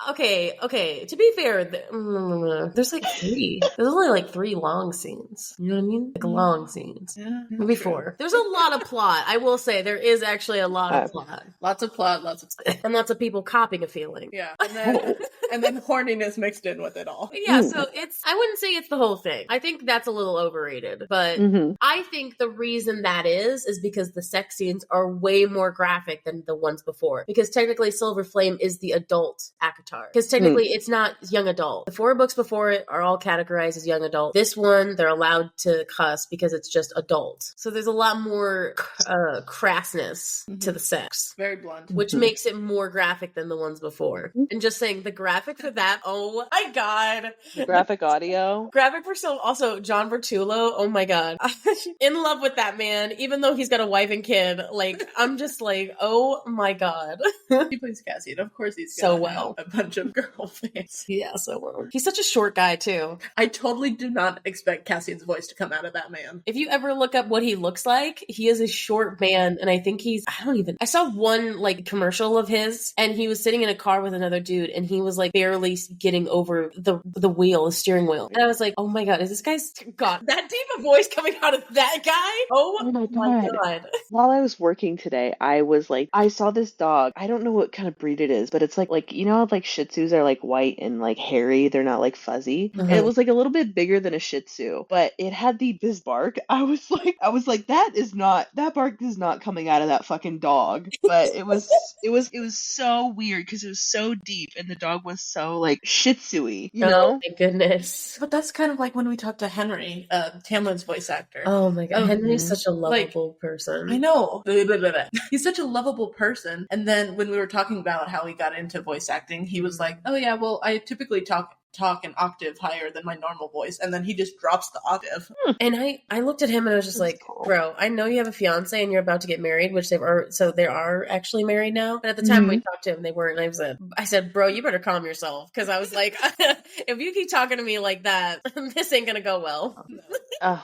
Okay. To be fair, there's like 3. There's only like 3 long scenes. You know what I mean? Like long scenes. Yeah, Maybe 4. There's a lot of plot. I will say there is actually a lot of plot. Lots of plot, lots of and lots of people copying a feeling. Yeah. And then horniness mixed in with it all. Yeah, so I wouldn't say it's the whole thing. I think that's a little overrated. But I think the reason that is because the sex scenes are way more graphic than the ones before. Because technically Silver Flame is the adult ACOTAR. Because technically it's not young adult. The 4 books before it are all categorized as young adult. This one, they're allowed to cuss because it's just adult. So there's a lot more crassness to the sex. Very blunt. Which makes it more graphic than the ones before. And just saying, the graphic for that, oh my god. The graphic audio. Graphic for also John Vertullo, oh my god. In love with that man, even though he's got a wife and kid. Like, I'm just like, oh my god. He plays Cassie, and of course he's so well. A bunch of girl fans. Yeah, so well. He's such a short guy, too. I totally do not expect Cassian's voice to come out of that man. If you ever look up what he looks like, he is a short man, and I think I saw one, like, commercial of his, and he was sitting in a car with another dude, and he was, like, barely getting over the steering wheel. And I was like, oh my god, is this guy's god, that deep a voice coming out of that guy? Oh my god. While I was working today, I was like, I saw this dog. I don't know what kind of breed it is, but it's like you know how like Shih Tzus are like white and like hairy, they're not like fuzzy. And it was like a little bit bigger than a Shih Tzu, but it had this bark. I was like that bark is not coming out of that fucking dog. But it was so weird because it was so deep and the dog was so like Shih Tzu-y, you know? Oh my goodness. But that's kind of like when we talked to Henry, Tamlin's voice actor. Oh my god. Henry's such a lovable person. I know. He's such a lovable person. And then when we were talking about how he got into voice acting, he was like, oh yeah, well, I typically talk an octave higher than my normal voice, and then he just drops the octave. And I looked at him and I was just like, bro, I know you have a fiance and you're about to get married, which they are actually married now. But at the time we talked to him, they weren't. And I said, bro, you better calm yourself, because I was like, if you keep talking to me like that, this ain't gonna go well.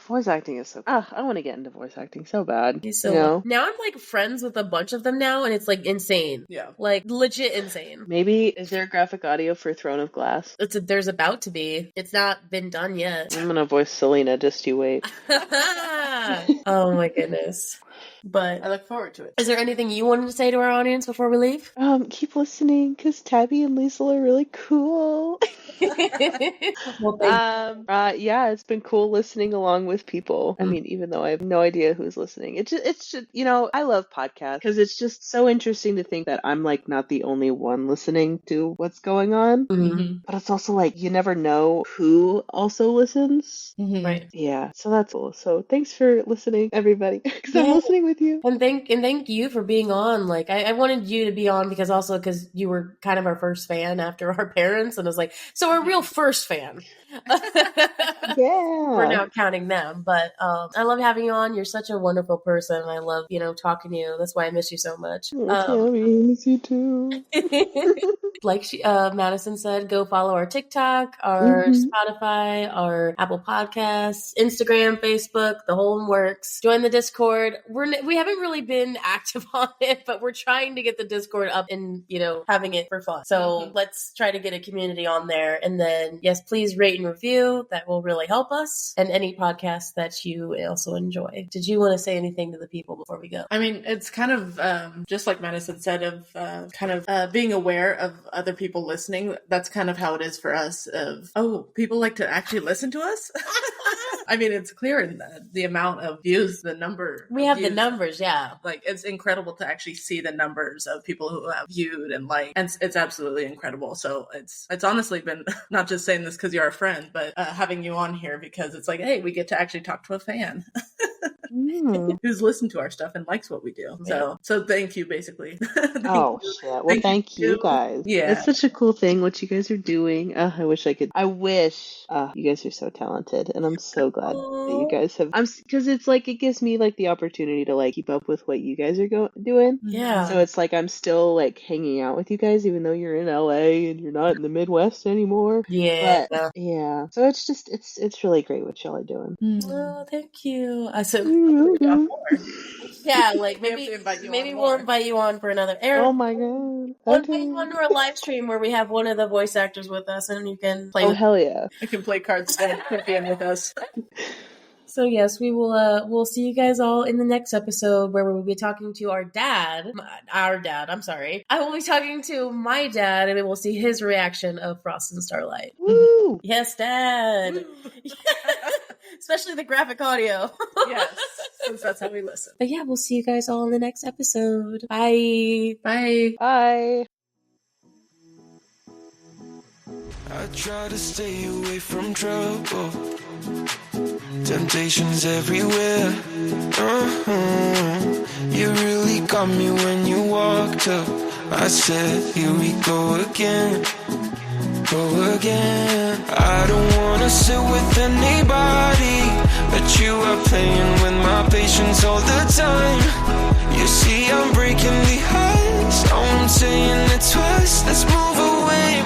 Voice acting is so. I want to get into voice acting so bad. He's so now I'm like friends with a bunch of them now, and it's like insane. Yeah, like legit insane. Maybe is there a graphic audio for Throne of Glass? There's about to be. It's not been done yet. I'm gonna voice Selena. Just you wait. Oh my goodness. But I look forward to it. Is there anything you wanted to say to our audience before we leave? Keep listening, because Tabi and Liesl are really cool. Well, yeah, it's been cool listening along with people. I mean, even though I have no idea who's listening, it's just I love podcasts because it's just so interesting to think that I'm like not the only one listening to what's going on. But it's also like you never know who also listens. Right. Yeah, so that's cool. So thanks for listening, everybody, because I'm listening with you. And thank you for being on. Like I wanted you to be on because you were kind of our first fan after our parents, and I was like, so our real first fan. Yeah, we're now counting them. But I love having you on. You're such a wonderful person. I love talking to you. That's why I miss you so much. I miss you too. Like Madison said, go follow our TikTok, our Spotify, our Apple Podcasts, Instagram, Facebook, the whole works. Join the Discord. We haven't really been active on it, but we're trying to get the Discord up and having it for fun. So let's try to get a community on there. And then yes, please rate and review. That will really help us. And any podcast that you also enjoy. Did you want to say anything to the people before we go? I mean, it's kind of just like Madison said, of being aware of other people listening. That's kind of how it is for us. People like to actually listen to us. I mean, it's clear in the amount of views, the number. We have the numbers, yeah. Like, it's incredible to actually see the numbers of people who have viewed and it's absolutely incredible. So it's honestly been, not just saying this because you're a friend, but having you on here because it's like, hey, we get to actually talk to a fan. Who's listened to our stuff and likes what we do. So thank you, basically. Shit. Well, thank you guys. Yeah. It's such a cool thing what you guys are doing. I wish you guys are so talented, and I'm so glad that you guys have. Because it's like it gives me like the opportunity to like keep up with what you guys are doing. Yeah. So it's like I'm still like hanging out with you guys, even though you're in LA and you're not in the Midwest anymore. Yeah. But, yeah. So it's just it's really great what y'all are doing. Oh, thank you. Yeah, like We have maybe to invite you maybe on we'll more. invite you on for another air. Oh my god. We'll invite you on to our live stream where we have one of the voice actors with us, and you can play Oh with. hell yeah. I can play cards and champion with us. So yes, we will. We'll see you guys all in the next episode where we will be talking to our dad. I'm sorry. I will be talking to my dad, and we will see his reaction of Frost and Starlight. Woo! Yes, Dad. Especially the graphic audio. Yes, since that's how we listen. But yeah, we'll see you guys all in the next episode. Bye. Bye. Bye. I try to stay away from trouble. Temptations everywhere. You really got me when you walked up. I said, here we go again. I don't wanna sit with anybody, but you are playing with my patience all the time. You see I'm breaking the ice. I'm saying it twice. Let's move away.